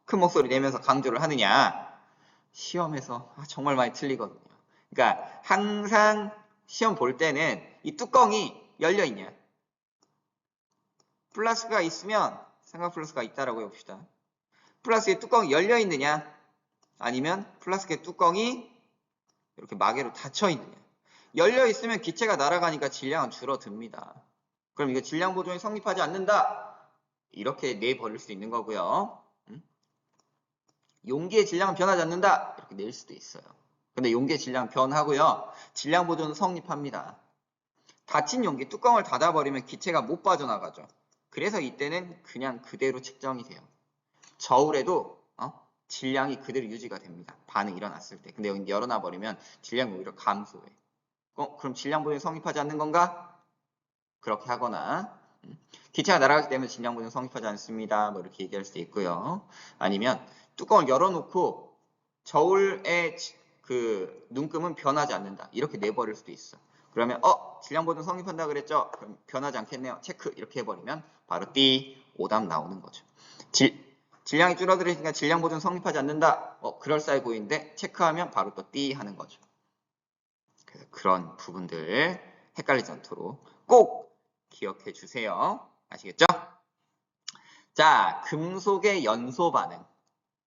Speaker 1: 큰 목소리 내면서 강조를 하느냐? 시험에서 정말 많이 틀리거든요. 그러니까 항상 시험 볼 때는 이 뚜껑이 열려 있냐? 플라스크가 있으면 삼각 플라스크가 있다라고 해봅시다. 플라스크의 뚜껑이 열려 있느냐? 아니면 플라스크의 뚜껑이 이렇게 마개로 닫혀 있느냐? 열려 있으면 기체가 날아가니까 질량은 줄어듭니다. 그럼 이거 질량 보존이 성립하지 않는다. 이렇게 내버릴 수 있는 거고요. 용기의 질량은 변하지 않는다. 이렇게 낼 수도 있어요. 근데 용기의 질량 변하고요. 질량 보존은 성립합니다. 닫힌 용기 뚜껑을 닫아버리면 기체가 못 빠져나가죠. 그래서 이때는 그냥 그대로 측정이 돼요. 저울에도 질량이 그대로 유지가 됩니다. 반응이 일어났을 때. 근데 여기 열어놔버리면 질량이 오히려 감소해. 그럼 질량 보존이 성립하지 않는 건가? 그렇게 하거나 기체가 날아가기 때문에 질량 보존이 성립하지 않습니다. 뭐 이렇게 얘기할 수도 있고요. 아니면 뚜껑을 열어놓고 저울의 그 눈금은 변하지 않는다. 이렇게 내버릴 수도 있어. 그러면 질량 보존 성립한다 그랬죠? 그럼 변하지 않겠네요. 체크 이렇게 해버리면 바로 띠 오답 나오는 거죠. 질량이 줄어들으니까 질량 보존 성립하지 않는다. 그럴싸해 보이는데 체크하면 바로 또 띠 하는 거죠. 그래서 그런 부분들 헷갈리지 않도록 꼭 기억해 주세요. 아시겠죠? 자, 금속의 연소 반응.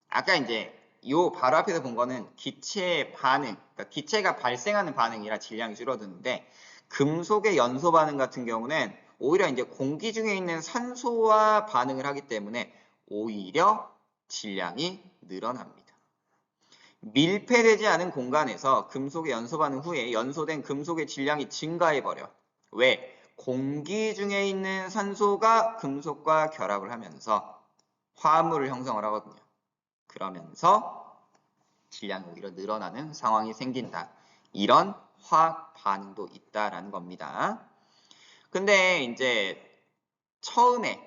Speaker 1: 아까 이제 요 바로 앞에서 본 거는 기체의 반응, 그러니까 기체가 발생하는 반응이라 질량이 줄어드는데 금속의 연소 반응 같은 경우는 오히려 이제 공기 중에 있는 산소와 반응을 하기 때문에 오히려 질량이 늘어납니다. 밀폐되지 않은 공간에서 금속의 연소 반응 후에 연소된 금속의 질량이 증가해버려. 왜? 공기 중에 있는 산소가 금속과 결합을 하면서 화합물을 형성을 하거든요. 그러면서 질량이 오히려 늘어나는 상황이 생긴다. 이런 화학 반응도 있다라는 겁니다. 근데 이제 처음에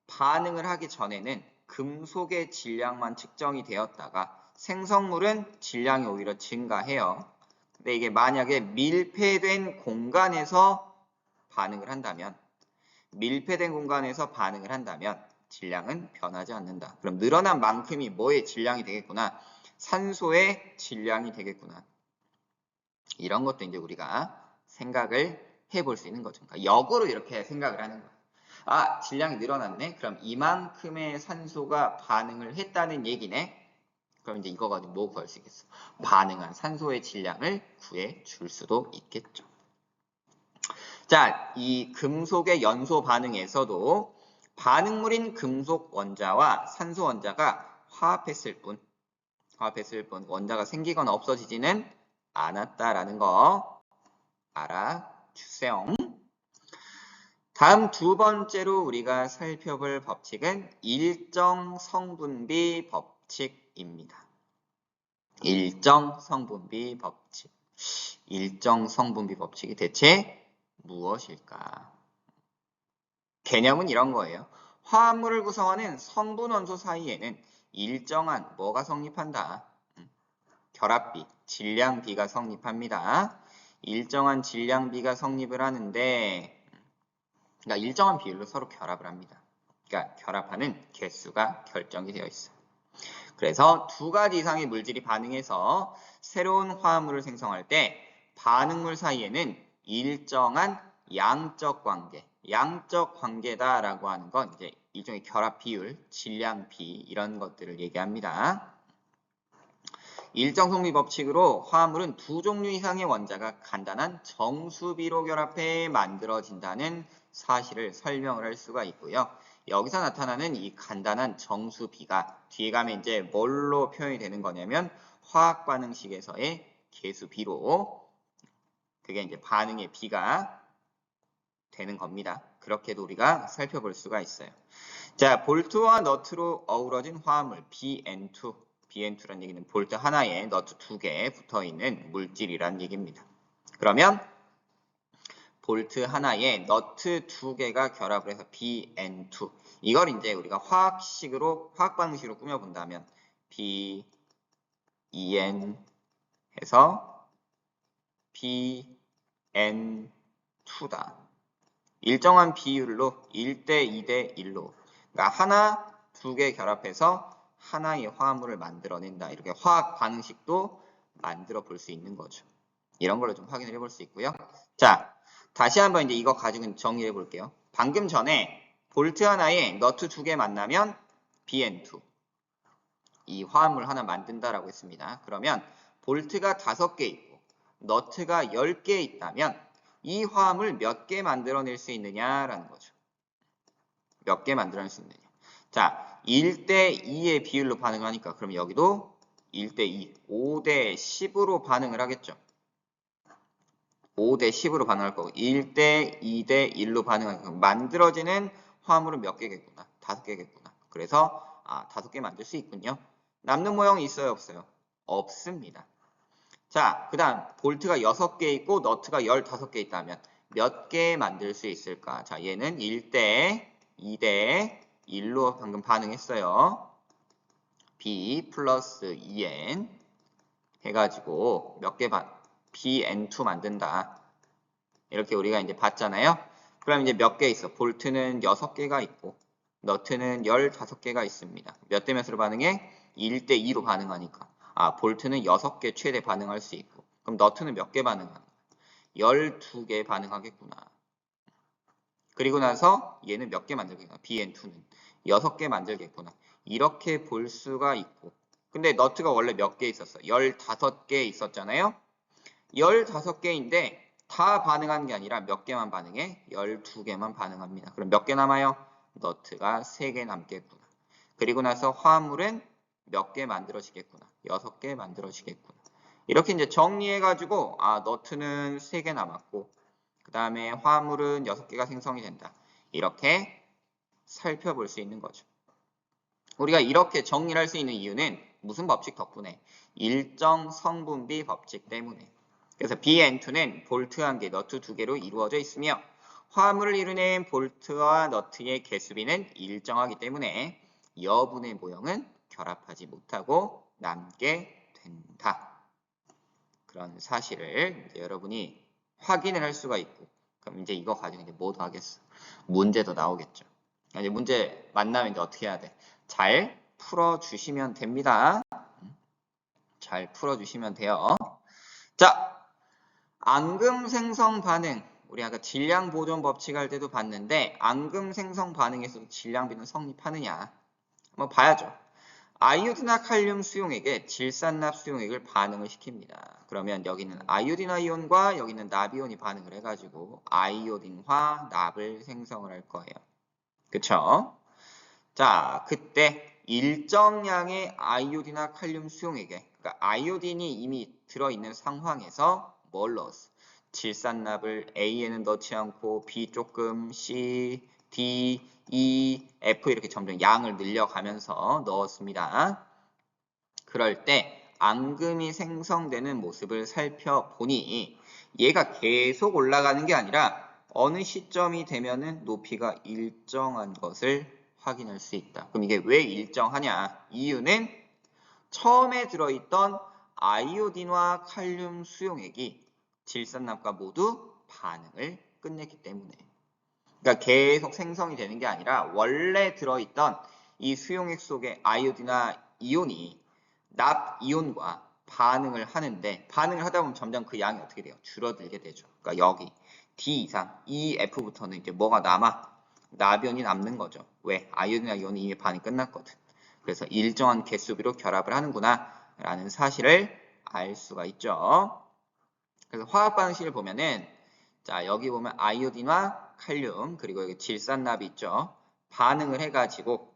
Speaker 1: 반응을 하기 전에는 금속의 질량만 측정이 되었다가 생성물은 질량이 오히려 증가해요. 근데 이게 만약에 밀폐된 공간에서 반응을 한다면 질량은 변하지 않는다. 그럼 늘어난 만큼이 뭐의 질량이 되겠구나? 산소의 질량이 되겠구나. 이런 것도 이제 우리가 생각을 해볼 수 있는 거죠. 그러니까 역으로 이렇게 생각을 하는 거야. 질량이 늘어났네? 그럼 이만큼의 산소가 반응을 했다는 얘기네? 그럼 이제 이거 가지고 뭐 구할 수 있겠어? 반응한 산소의 질량을 구해 줄 수도 있겠죠. 자, 이 금속의 연소 반응에서도 반응물인 금속 원자와 산소 원자가 화합했을 뿐 원자가 생기거나 없어지지는 않았다라는 거 알아주세요. 다음 두 번째로 우리가 살펴볼 법칙은 일정 성분비 법칙입니다. 일정 성분비 법칙. 일정 성분비 법칙이 대체 무엇일까? 개념은 이런 거예요. 화합물을 구성하는 성분 원소 사이에는 일정한 뭐가 성립한다? 결합비, 질량비가 성립합니다. 일정한 질량비가 성립을 하는데 그러니까 일정한 비율로 서로 결합을 합니다. 그러니까 결합하는 개수가 결정이 되어 있어요. 그래서 두 가지 이상의 물질이 반응해서 새로운 화합물을 생성할 때 반응물 사이에는 일정한 양적 관계다라고 하는 건 이제 일종의 결합 비율, 질량비 이런 것들을 얘기합니다. 일정 성립 법칙으로 화합물은 두 종류 이상의 원자가 간단한 정수비로 결합해 만들어진다는 사실을 설명을 할 수가 있고요. 여기서 나타나는 이 간단한 정수비가 뒤에 가면 이제 뭘로 표현이 되는 거냐면 화학 반응식에서의 개수비로 그게 이제 반응의 비가 되는 겁니다. 그렇게도 우리가 살펴볼 수가 있어요. 자, 볼트와 너트로 어우러진 화합물 BN2라는 얘기는 볼트 하나에 너트 2개 붙어있는 물질이라는 얘기입니다. 그러면 볼트 하나에 너트 2개가 결합을 해서 BN2 이걸 이제 우리가 화학 반응식으로 꾸며본다면 BEN 해서 BN2다. 일정한 비율로 1대 2대 1로 그러니까 하나, 2개 결합해서 하나의 화합물을 만들어낸다. 이렇게 화학 반응식도 만들어 볼 수 있는 거죠. 이런 걸로 좀 확인을 해볼 수 있고요. 자, 다시 한번 이제 이거 가지고 정리해 볼게요. 방금 전에 볼트 하나에 너트 2개 만나면 BN2 이 화합물 하나 만든다라고 했습니다. 그러면 볼트가 5개 있고 너트가 10개 있다면 이 화합을 몇 개 만들어낼 수 있느냐라는 거죠. 몇 개 만들어낼 수 있느냐. 자, 1대 2의 비율로 반응을 하니까 그럼 여기도 1대 2, 5대 10으로 반응을 하겠죠. 5대 10으로 반응할 거고 1대 2대 1로 반응하니까 만들어지는 화합물은 몇 개겠구나. 5개겠구나. 그래서 5개 만들 수 있군요. 남는 모형이 있어요, 없어요? 없습니다. 자, 그 다음 볼트가 6개 있고 너트가 15개 있다면 몇 개 만들 수 있을까? 자, 얘는 1대 2대 1로 방금 반응했어요. B 플러스 2N 해가지고 몇 개 BN2 만든다. 이렇게 우리가 이제 봤잖아요. 그럼 이제 몇 개 있어? 볼트는 6개가 있고 너트는 15개가 있습니다. 몇 대 몇으로 반응해? 1대 2로 반응하니까. 볼트는 6개 최대 반응할 수 있고 그럼 너트는 몇 개 반응하나? 12개 반응하겠구나. 그리고 나서 얘는 몇 개 만들겠구나. BN2는 6개 만들겠구나. 이렇게 볼 수가 있고 근데 너트가 원래 몇 개 있었어? 15개 있었잖아요. 15개인데 다 반응하는 게 아니라 몇 개만 반응해? 12개만 반응합니다. 그럼 몇 개 남아요? 너트가 3개 남겠구나. 그리고 나서 화합물은 몇 개 만들어지겠구나. 6개 만들어지겠구나. 이렇게 이제 정리해가지고 너트는 3개 남았고 그 다음에 화합물은 6개가 생성이 된다. 이렇게 살펴볼 수 있는 거죠. 우리가 이렇게 정리를 할 수 있는 이유는 무슨 법칙 덕분에? 일정 성분비 법칙 때문에. 그래서 BN2는 볼트 1개, 너트 2개로 이루어져 있으며 화합물을 이루는 볼트와 너트의 개수비는 일정하기 때문에 여분의 모형은 결합하지 못하고 남게 된다. 그런 사실을 이제 여러분이 확인을 할 수가 있고 그럼 이제 이거 가지고 이제 뭐도 하겠어? 문제도 나오겠죠. 이제 문제 만나면 이제 어떻게 해야 돼? 잘 풀어주시면 됩니다. 잘 풀어주시면 돼요. 자, 앙금 생성 반응. 우리 아까 질량 보존 법칙 할 때도 봤는데 앙금 생성 반응에서도 질량비는 성립하느냐? 한번 봐야죠. 아이오딘화 칼륨 수용액에 질산납 수용액을 반응을 시킵니다. 그러면 여기는 아이오딘화 이온과 여기는 납이온이 반응을 해가지고 아이오딘화 납을 생성을 할 거예요. 그쵸? 자, 그때 일정량의 아이오딘화 칼륨 수용액에 그러니까 아이오딘이 이미 들어있는 상황에서 뭘 넣었어? 질산납을 A에는 넣지 않고 B 조금, C, D, E, F 이렇게 점점 양을 늘려가면서 넣었습니다. 그럴 때 앙금이 생성되는 모습을 살펴보니 얘가 계속 올라가는 게 아니라 어느 시점이 되면은 높이가 일정한 것을 확인할 수 있다. 그럼 이게 왜 일정하냐? 이유는 처음에 들어있던 아이오딘과 칼륨 수용액이 질산납과 모두 반응을 끝냈기 때문에. 그러니까 계속 생성이 되는 게 아니라 원래 들어있던 이 수용액 속의 아이오딘과 이온이 납 이온과 반응을 하는데 반응을 하다 보면 점점 그 양이 어떻게 돼요? 줄어들게 되죠. 그러니까 여기 D 이상 EF부터는 이제 뭐가 남아? 납이온이 남는 거죠. 왜? 아이오딘과 이온이 이미 반응이 끝났거든. 그래서 일정한 개수비로 결합을 하는구나 라는 사실을 알 수가 있죠. 그래서 화학 방식을 보면은 자 여기 보면 아이오딘과 칼륨 그리고 여기 질산납이 있죠. 반응을 해가지고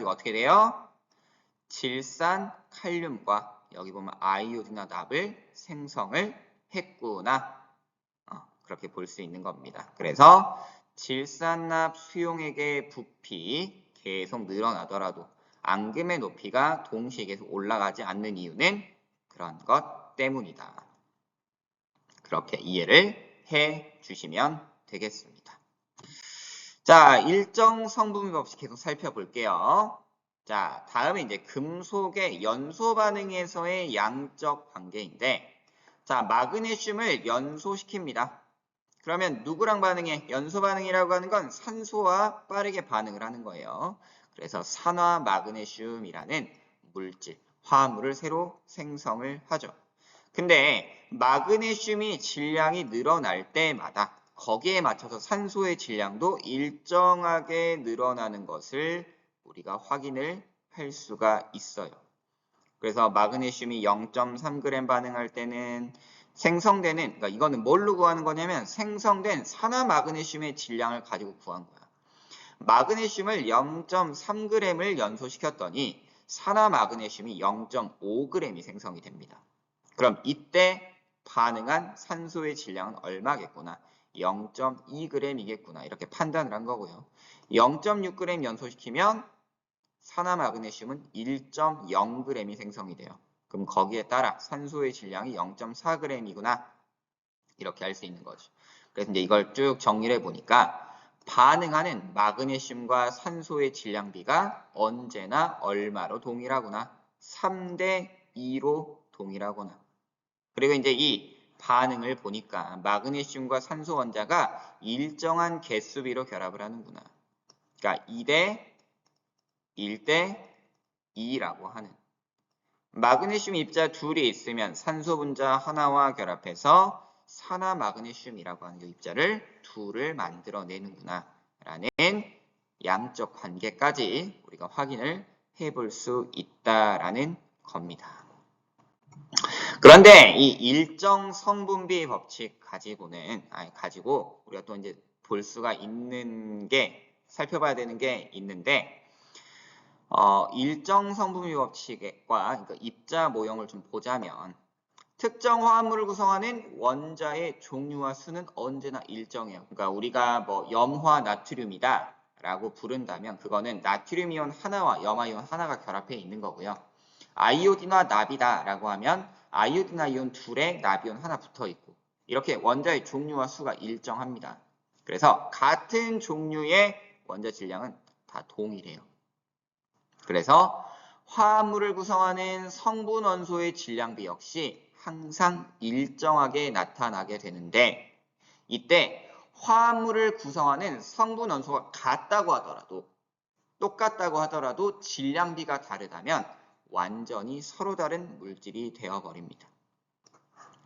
Speaker 1: 어떻게 돼요? 질산 칼륨과 여기 보면 아이오딘과 납을 생성을 했구나. 그렇게 볼 수 있는 겁니다. 그래서 질산납 수용액의 부피 계속 늘어나더라도 앙금의 높이가 동시에 계속 올라가지 않는 이유는 그런 것 때문이다. 그렇게 이해를 해 주시면 되겠습니다. 자, 일정 성분비 법칙 계속 살펴볼게요. 자, 다음에 이제 금속의 연소 반응에서의 양적 관계인데, 자, 마그네슘을 연소시킵니다. 그러면 누구랑 반응해? 연소 반응이라고 하는 건 산소와 빠르게 반응을 하는 거예요. 그래서 산화 마그네슘이라는 물질, 화합물을 새로 생성을 하죠. 근데 마그네슘이 질량이 늘어날 때마다 거기에 맞춰서 산소의 질량도 일정하게 늘어나는 것을 우리가 확인을 할 수가 있어요. 그래서 마그네슘이 0.3g 반응할 때는 생성되는, 그러니까 이거는 뭘로 구하는 거냐면 생성된 산화 마그네슘의 질량을 가지고 구한 거야. 마그네슘을 0.3g을 연소시켰더니 산화마그네슘이 0.5g이 생성이 됩니다. 그럼 이때 반응한 산소의 질량은 얼마겠구나? 0.2g이겠구나. 이렇게 판단을 한 거고요. 0.6g 연소시키면 산화마그네슘은 1.0g이 생성이 돼요. 그럼 거기에 따라 산소의 질량이 0.4g이구나. 이렇게 알 수 있는 거죠. 그래서 이제 이걸 쭉 정리를 해보니까 반응하는 마그네슘과 산소의 질량비가 언제나 얼마로 동일하구나. 3대 2로 동일하구나. 그리고 이제 이 반응을 보니까 마그네슘과 산소 원자가 일정한 개수비로 결합을 하는구나. 그러니까 2대 1대 2라고 하는. 마그네슘 입자 둘이 있으면 산소 분자 하나와 결합해서 산화마그네슘이라고 하는 이 입자를 둘을 만들어내는구나 라는 양적 관계까지 우리가 확인을 해볼 수 있다라는 겁니다. 그런데 이 일정 성분비 법칙 가지고 우리가 또 이제 볼 수가 있는 게 살펴봐야 되는 게 있는데 일정 성분비 법칙과 그러니까 입자 모형을 좀 보자면 특정 화합물을 구성하는 원자의 종류와 수는 언제나 일정해요. 그러니까 우리가 뭐 염화 나트륨이다 라고 부른다면 그거는 나트륨 이온 하나와 염화 이온 하나가 결합해 있는 거고요. 아이오딘과 납이다 라고 하면 아이오딘 이온 둘에 납이온 하나 붙어 있고 이렇게 원자의 종류와 수가 일정합니다. 그래서 같은 종류의 원자 질량은 다 동일해요. 그래서 화합물을 구성하는 성분 원소의 질량비 역시 항상 일정하게 나타나게 되는데 이때 화합물을 구성하는 성분 원소가 똑같다고 하더라도 질량비가 다르다면 완전히 서로 다른 물질이 되어버립니다.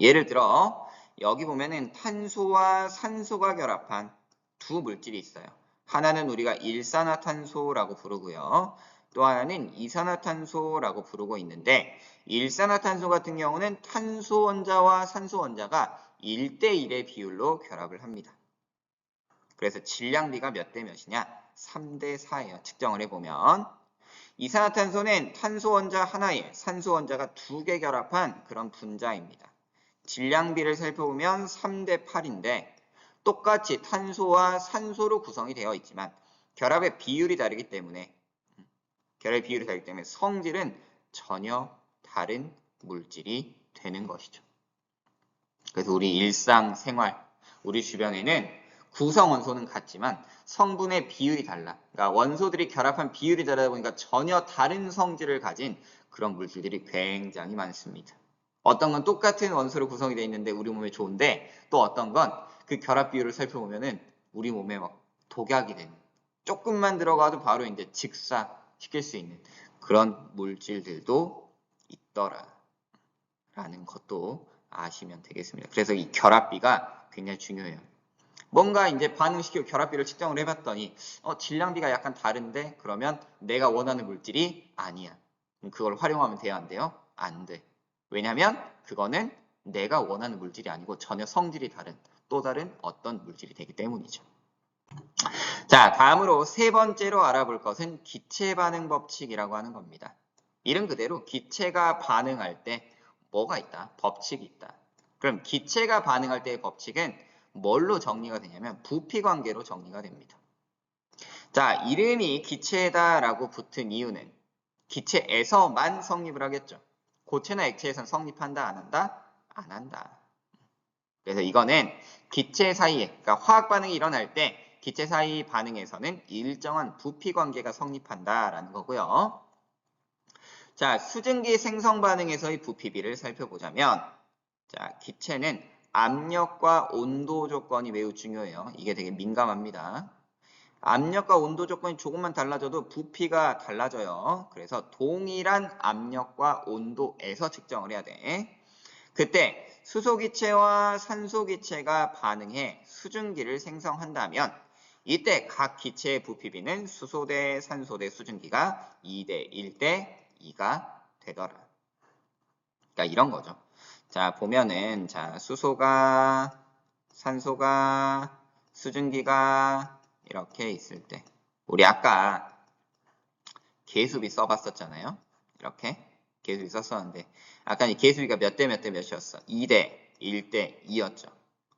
Speaker 1: 예를 들어 여기 보면은 탄소와 산소가 결합한 두 물질이 있어요. 하나는 우리가 일산화탄소라고 부르고요. 또 하나는 이산화탄소라고 부르고 있는데 일산화탄소 같은 경우는 탄소 원자와 산소 원자가 1대1의 비율로 결합을 합니다. 그래서 질량비가 몇 대 몇이냐? 3대4예요. 측정을 해보면 이산화탄소는 탄소 원자 하나에 산소 원자가 2개 결합한 그런 분자입니다. 질량비를 살펴보면 3대8인데 똑같이 탄소와 산소로 구성이 되어 있지만 결합의 비율이 다르기 때문에 성질은 전혀 다른 물질이 되는 것이죠. 그래서 우리 일상생활, 우리 주변에는 구성 원소는 같지만 성분의 비율이 달라. 그러니까 원소들이 결합한 비율이 다르다 보니까 전혀 다른 성질을 가진 그런 물질들이 굉장히 많습니다. 어떤 건 똑같은 원소로 구성이 되어 있는데 우리 몸에 좋은데 또 어떤 건 그 결합 비율을 살펴보면은 우리 몸에 막 독약이 되는 조금만 들어가도 바로 이제 직사시킬 수 있는 그런 물질들도 있더라 라는 것도 아시면 되겠습니다. 그래서 이 결합비가 굉장히 중요해요. 뭔가 이제 반응시키고 결합비를 측정을 해봤더니 질량비가 약간 다른데 그러면 내가 원하는 물질이 아니야. 그럼 그걸 활용하면 돼요? 안 돼요? 안 돼. 왜냐면 그거는 내가 원하는 물질이 아니고 전혀 성질이 다른 또 다른 어떤 물질이 되기 때문이죠. 자, 다음으로 세 번째로 알아볼 것은 기체 반응 법칙이라고 하는 겁니다. 이름 그대로 기체가 반응할 때 뭐가 있다? 법칙이 있다. 그럼 기체가 반응할 때의 법칙은 뭘로 정리가 되냐면 부피 관계로 정리가 됩니다. 자, 이름이 기체다라고 붙은 이유는 기체에서만 성립을 하겠죠. 고체나 액체에선 성립한다, 안 한다? 안 한다. 그래서 이거는 기체 사이에, 그러니까 화학 반응이 일어날 때 기체 사이 반응에서는 일정한 부피 관계가 성립한다라는 거고요. 자, 수증기 생성 반응에서의 부피비를 살펴보자면 자, 기체는 압력과 온도 조건이 매우 중요해요. 이게 되게 민감합니다. 압력과 온도 조건이 조금만 달라져도 부피가 달라져요. 그래서 동일한 압력과 온도에서 측정을 해야 돼. 그때 수소기체와 산소기체가 반응해 수증기를 생성한다면 이때 각 기체의 부피비는 수소 대 산소 대 수증기가 2대 1대 2가 되더라. 그러니까 이런 거죠. 자, 보면은 자, 수소가 산소가 수증기가 이렇게 있을 때 우리 아까 계수비 써봤었잖아요. 이렇게 계수비 썼었는데 아까 이 계수비가 몇 대 몇 대 몇이었어? 2대 1대 2였죠.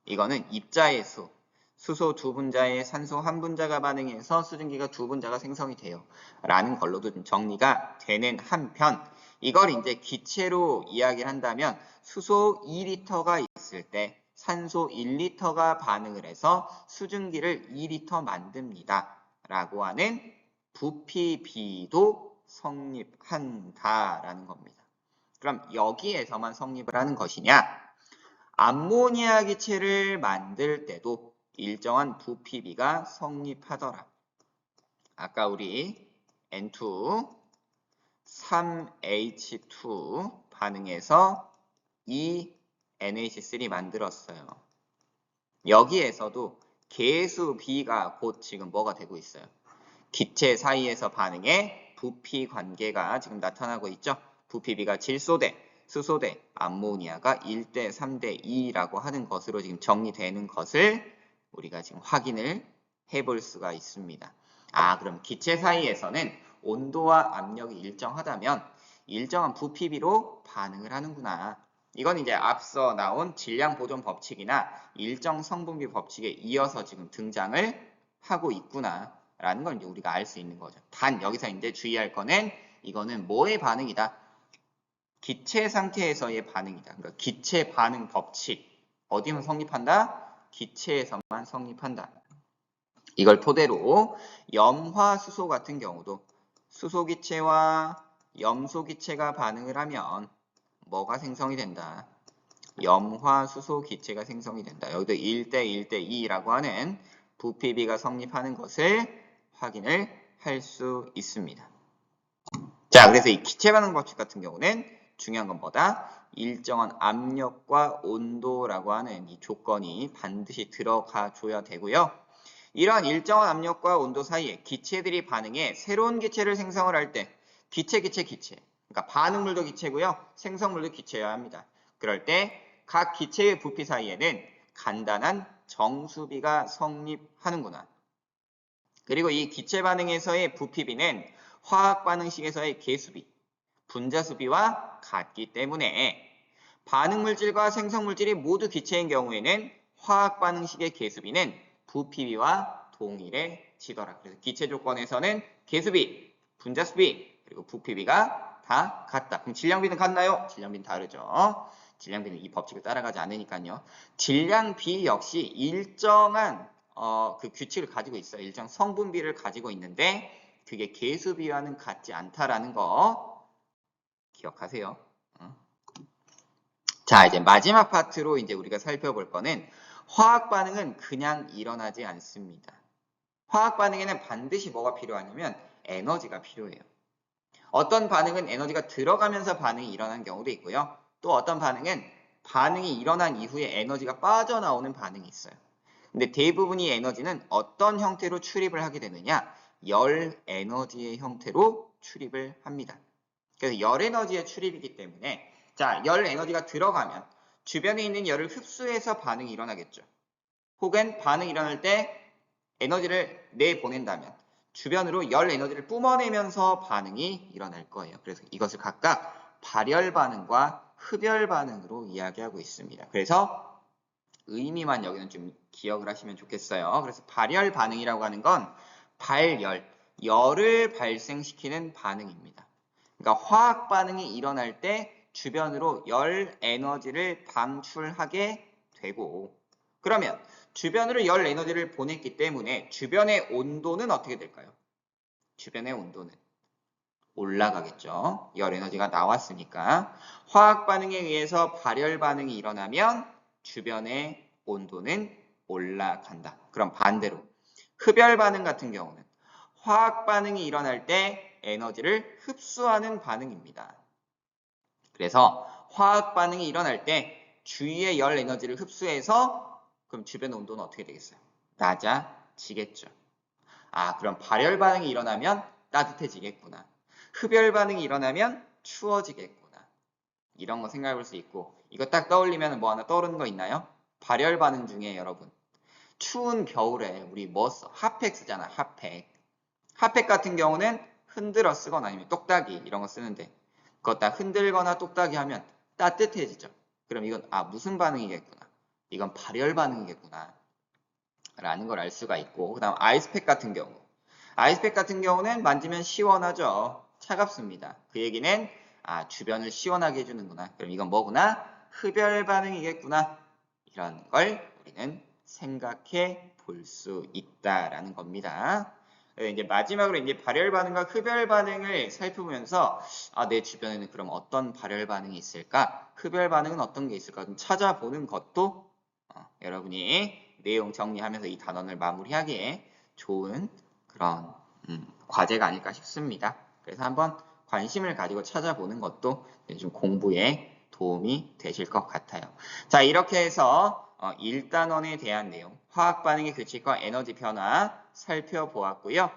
Speaker 1: 이거는 입자의 수, 수소 두 분자에 산소 한 분자가 반응해서 수증기가 두 분자가 생성이 돼요. 라는 걸로도 좀 정리가 되는 한편 이걸 이제 기체로 이야기를 한다면 수소 2리터가 있을 때 산소 1리터가 반응을 해서 수증기를 2리터 만듭니다. 라고 하는 부피비도 성립한다라는 겁니다. 그럼 여기에서만 성립을 하는 것이냐? 암모니아 기체를 만들 때도 일정한 부피비가 성립하더라. 아까 우리 N2, 3H2 반응해서 이 NH3 만들었어요. 여기에서도 계수 B가 곧 지금 뭐가 되고 있어요? 기체 사이에서 반응의 부피 관계가 지금 나타나고 있죠. 부피비가 질소대, 수소대, 암모니아가 1대 3대 2라고 하는 것으로 지금 정리되는 것을 우리가 지금 확인을 해볼 수가 있습니다. 그럼 기체 사이에서는 온도와 압력이 일정하다면 일정한 부피비로 반응을 하는구나. 이건 이제 앞서 나온 질량 보존 법칙이나 일정 성분비 법칙에 이어서 지금 등장을 하고 있구나. 라는 걸 이제 우리가 알 수 있는 거죠. 단 여기서 이제 주의할 거는 이거는 뭐의 반응이다? 기체 상태에서의 반응이다. 그러니까 기체 반응 법칙. 어디만 성립한다? 기체에서만 성립한다. 이걸 토대로 염화수소 같은 경우도 수소기체와 염소기체가 반응을 하면 뭐가 생성이 된다? 염화수소기체가 생성이 된다. 여기도 1대 1대 2라고 하는 부피비가 성립하는 것을 확인을 할 수 있습니다. 자, 그래서 이 기체 반응 법칙 같은 경우는 중요한 건 뭐다? 일정한 압력과 온도라고 하는 이 조건이 반드시 들어가 줘야 되고요. 이러한 일정한 압력과 온도 사이에 기체들이 반응해 새로운 기체를 생성을 할 때 기체. 그러니까 반응물도 기체고요. 생성물도 기체여야 합니다. 그럴 때 각 기체의 부피 사이에는 간단한 정수비가 성립하는구나. 그리고 이 기체 반응에서의 부피비는 화학 반응식에서의 계수비, 분자수비와 같기 때문에 반응물질과 생성물질이 모두 기체인 경우에는 화학 반응식의 계수비는 부피비와 동일해지더라. 그래서 기체 조건에서는 계수비, 분자수비, 그리고 부피비가 다 같다. 그럼 질량비는 같나요? 질량비는 다르죠. 질량비는 이 법칙을 따라가지 않으니까요. 질량비 역시 일정한 그 규칙을 가지고 있어요. 일정 성분비를 가지고 있는데 그게 계수비와는 같지 않다라는 거 기억하세요. 자, 이제 마지막 파트로 이제 우리가 살펴볼 거는 화학 반응은 그냥 일어나지 않습니다. 화학 반응에는 반드시 뭐가 필요하냐면 에너지가 필요해요. 어떤 반응은 에너지가 들어가면서 반응이 일어나는 경우도 있고요. 또 어떤 반응은 반응이 일어난 이후에 에너지가 빠져나오는 반응이 있어요. 근데 대부분의 에너지는 어떤 형태로 출입을 하게 되느냐? 열 에너지의 형태로 출입을 합니다. 그래서 열 에너지의 출입이기 때문에 자, 열 에너지가 들어가면 주변에 있는 열을 흡수해서 반응이 일어나겠죠. 혹은 반응이 일어날 때 에너지를 내보낸다면 주변으로 열 에너지를 뿜어내면서 반응이 일어날 거예요. 그래서 이것을 각각 발열 반응과 흡열 반응으로 이야기하고 있습니다. 그래서 의미만 여기는 좀 기억을 하시면 좋겠어요. 그래서 발열 반응이라고 하는 건 발열, 열을 발생시키는 반응입니다. 그러니까 화학 반응이 일어날 때 주변으로 열 에너지를 방출하게 되고 그러면 주변으로 열 에너지를 보냈기 때문에 주변의 온도는 어떻게 될까요? 주변의 온도는 올라가겠죠. 열 에너지가 나왔으니까. 화학 반응에 의해서 발열 반응이 일어나면 주변의 온도는 올라간다. 그럼 반대로 흡열 반응 같은 경우는 화학 반응이 일어날 때 에너지를 흡수하는 반응입니다. 그래서 화학 반응이 일어날 때 주위의 열 에너지를 흡수해서 그럼 주변 온도는 어떻게 되겠어요? 낮아지겠죠. 그럼 발열 반응이 일어나면 따뜻해지겠구나. 흡열 반응이 일어나면 추워지겠구나. 이런 거 생각해 볼 수 있고 이거 딱 떠올리면 뭐 하나 떠오르는 거 있나요? 발열 반응 중에 여러분 추운 겨울에 우리 뭐 써? 핫팩 쓰잖아. 핫팩. 핫팩 같은 경우는 흔들어 쓰거나 아니면 똑딱이 이런 거 쓰는데 그거 다 흔들거나 똑딱이 하면 따뜻해지죠. 그럼 이건 무슨 반응이겠구나. 이건 발열 반응이겠구나. 라는 걸 알 수가 있고 그 다음 아이스팩 같은 경우 아이스팩 같은 경우는 만지면 시원하죠. 차갑습니다. 그 얘기는 주변을 시원하게 해주는구나. 그럼 이건 뭐구나? 흡열 반응이겠구나. 이런 걸 우리는 생각해 볼 수 있다라는 겁니다. 이제 마지막으로 이제 발열 반응과 흡열 반응을 살펴보면서 내 주변에는 그럼 어떤 발열 반응이 있을까? 흡열 반응은 어떤 게 있을까? 좀 찾아보는 것도 여러분이 내용 정리하면서 이 단원을 마무리하기에 좋은 그런 과제가 아닐까 싶습니다. 그래서 한번 관심을 가지고 찾아보는 것도 좀 공부에 도움이 되실 것 같아요. 자, 이렇게 해서 1단원에 대한 내용, 화학 반응의 규칙과 에너지 변화 살펴보았고요.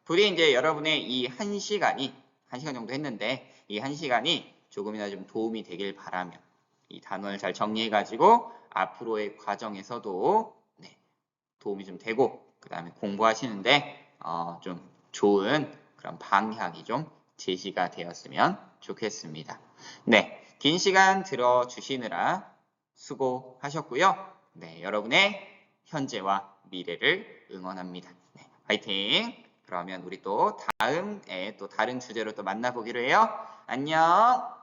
Speaker 1: 부디 이제 여러분의 이 1시간 정도 했는데 이 1시간이 조금이나 좀 도움이 되길 바라며 이 단원을 잘 정리해가지고 앞으로의 과정에서도 도움이 좀 되고 그 다음에 공부하시는데 좀 좋은 그런 방향이 좀 제시가 되었으면 좋겠습니다. 네, 긴 시간 들어주시느라 수고하셨고요. 네, 여러분의 현재와 미래를 응원합니다. 네, 화이팅! 그러면 우리 또 다음에 또 다른 주제로 또 만나보기로 해요. 안녕!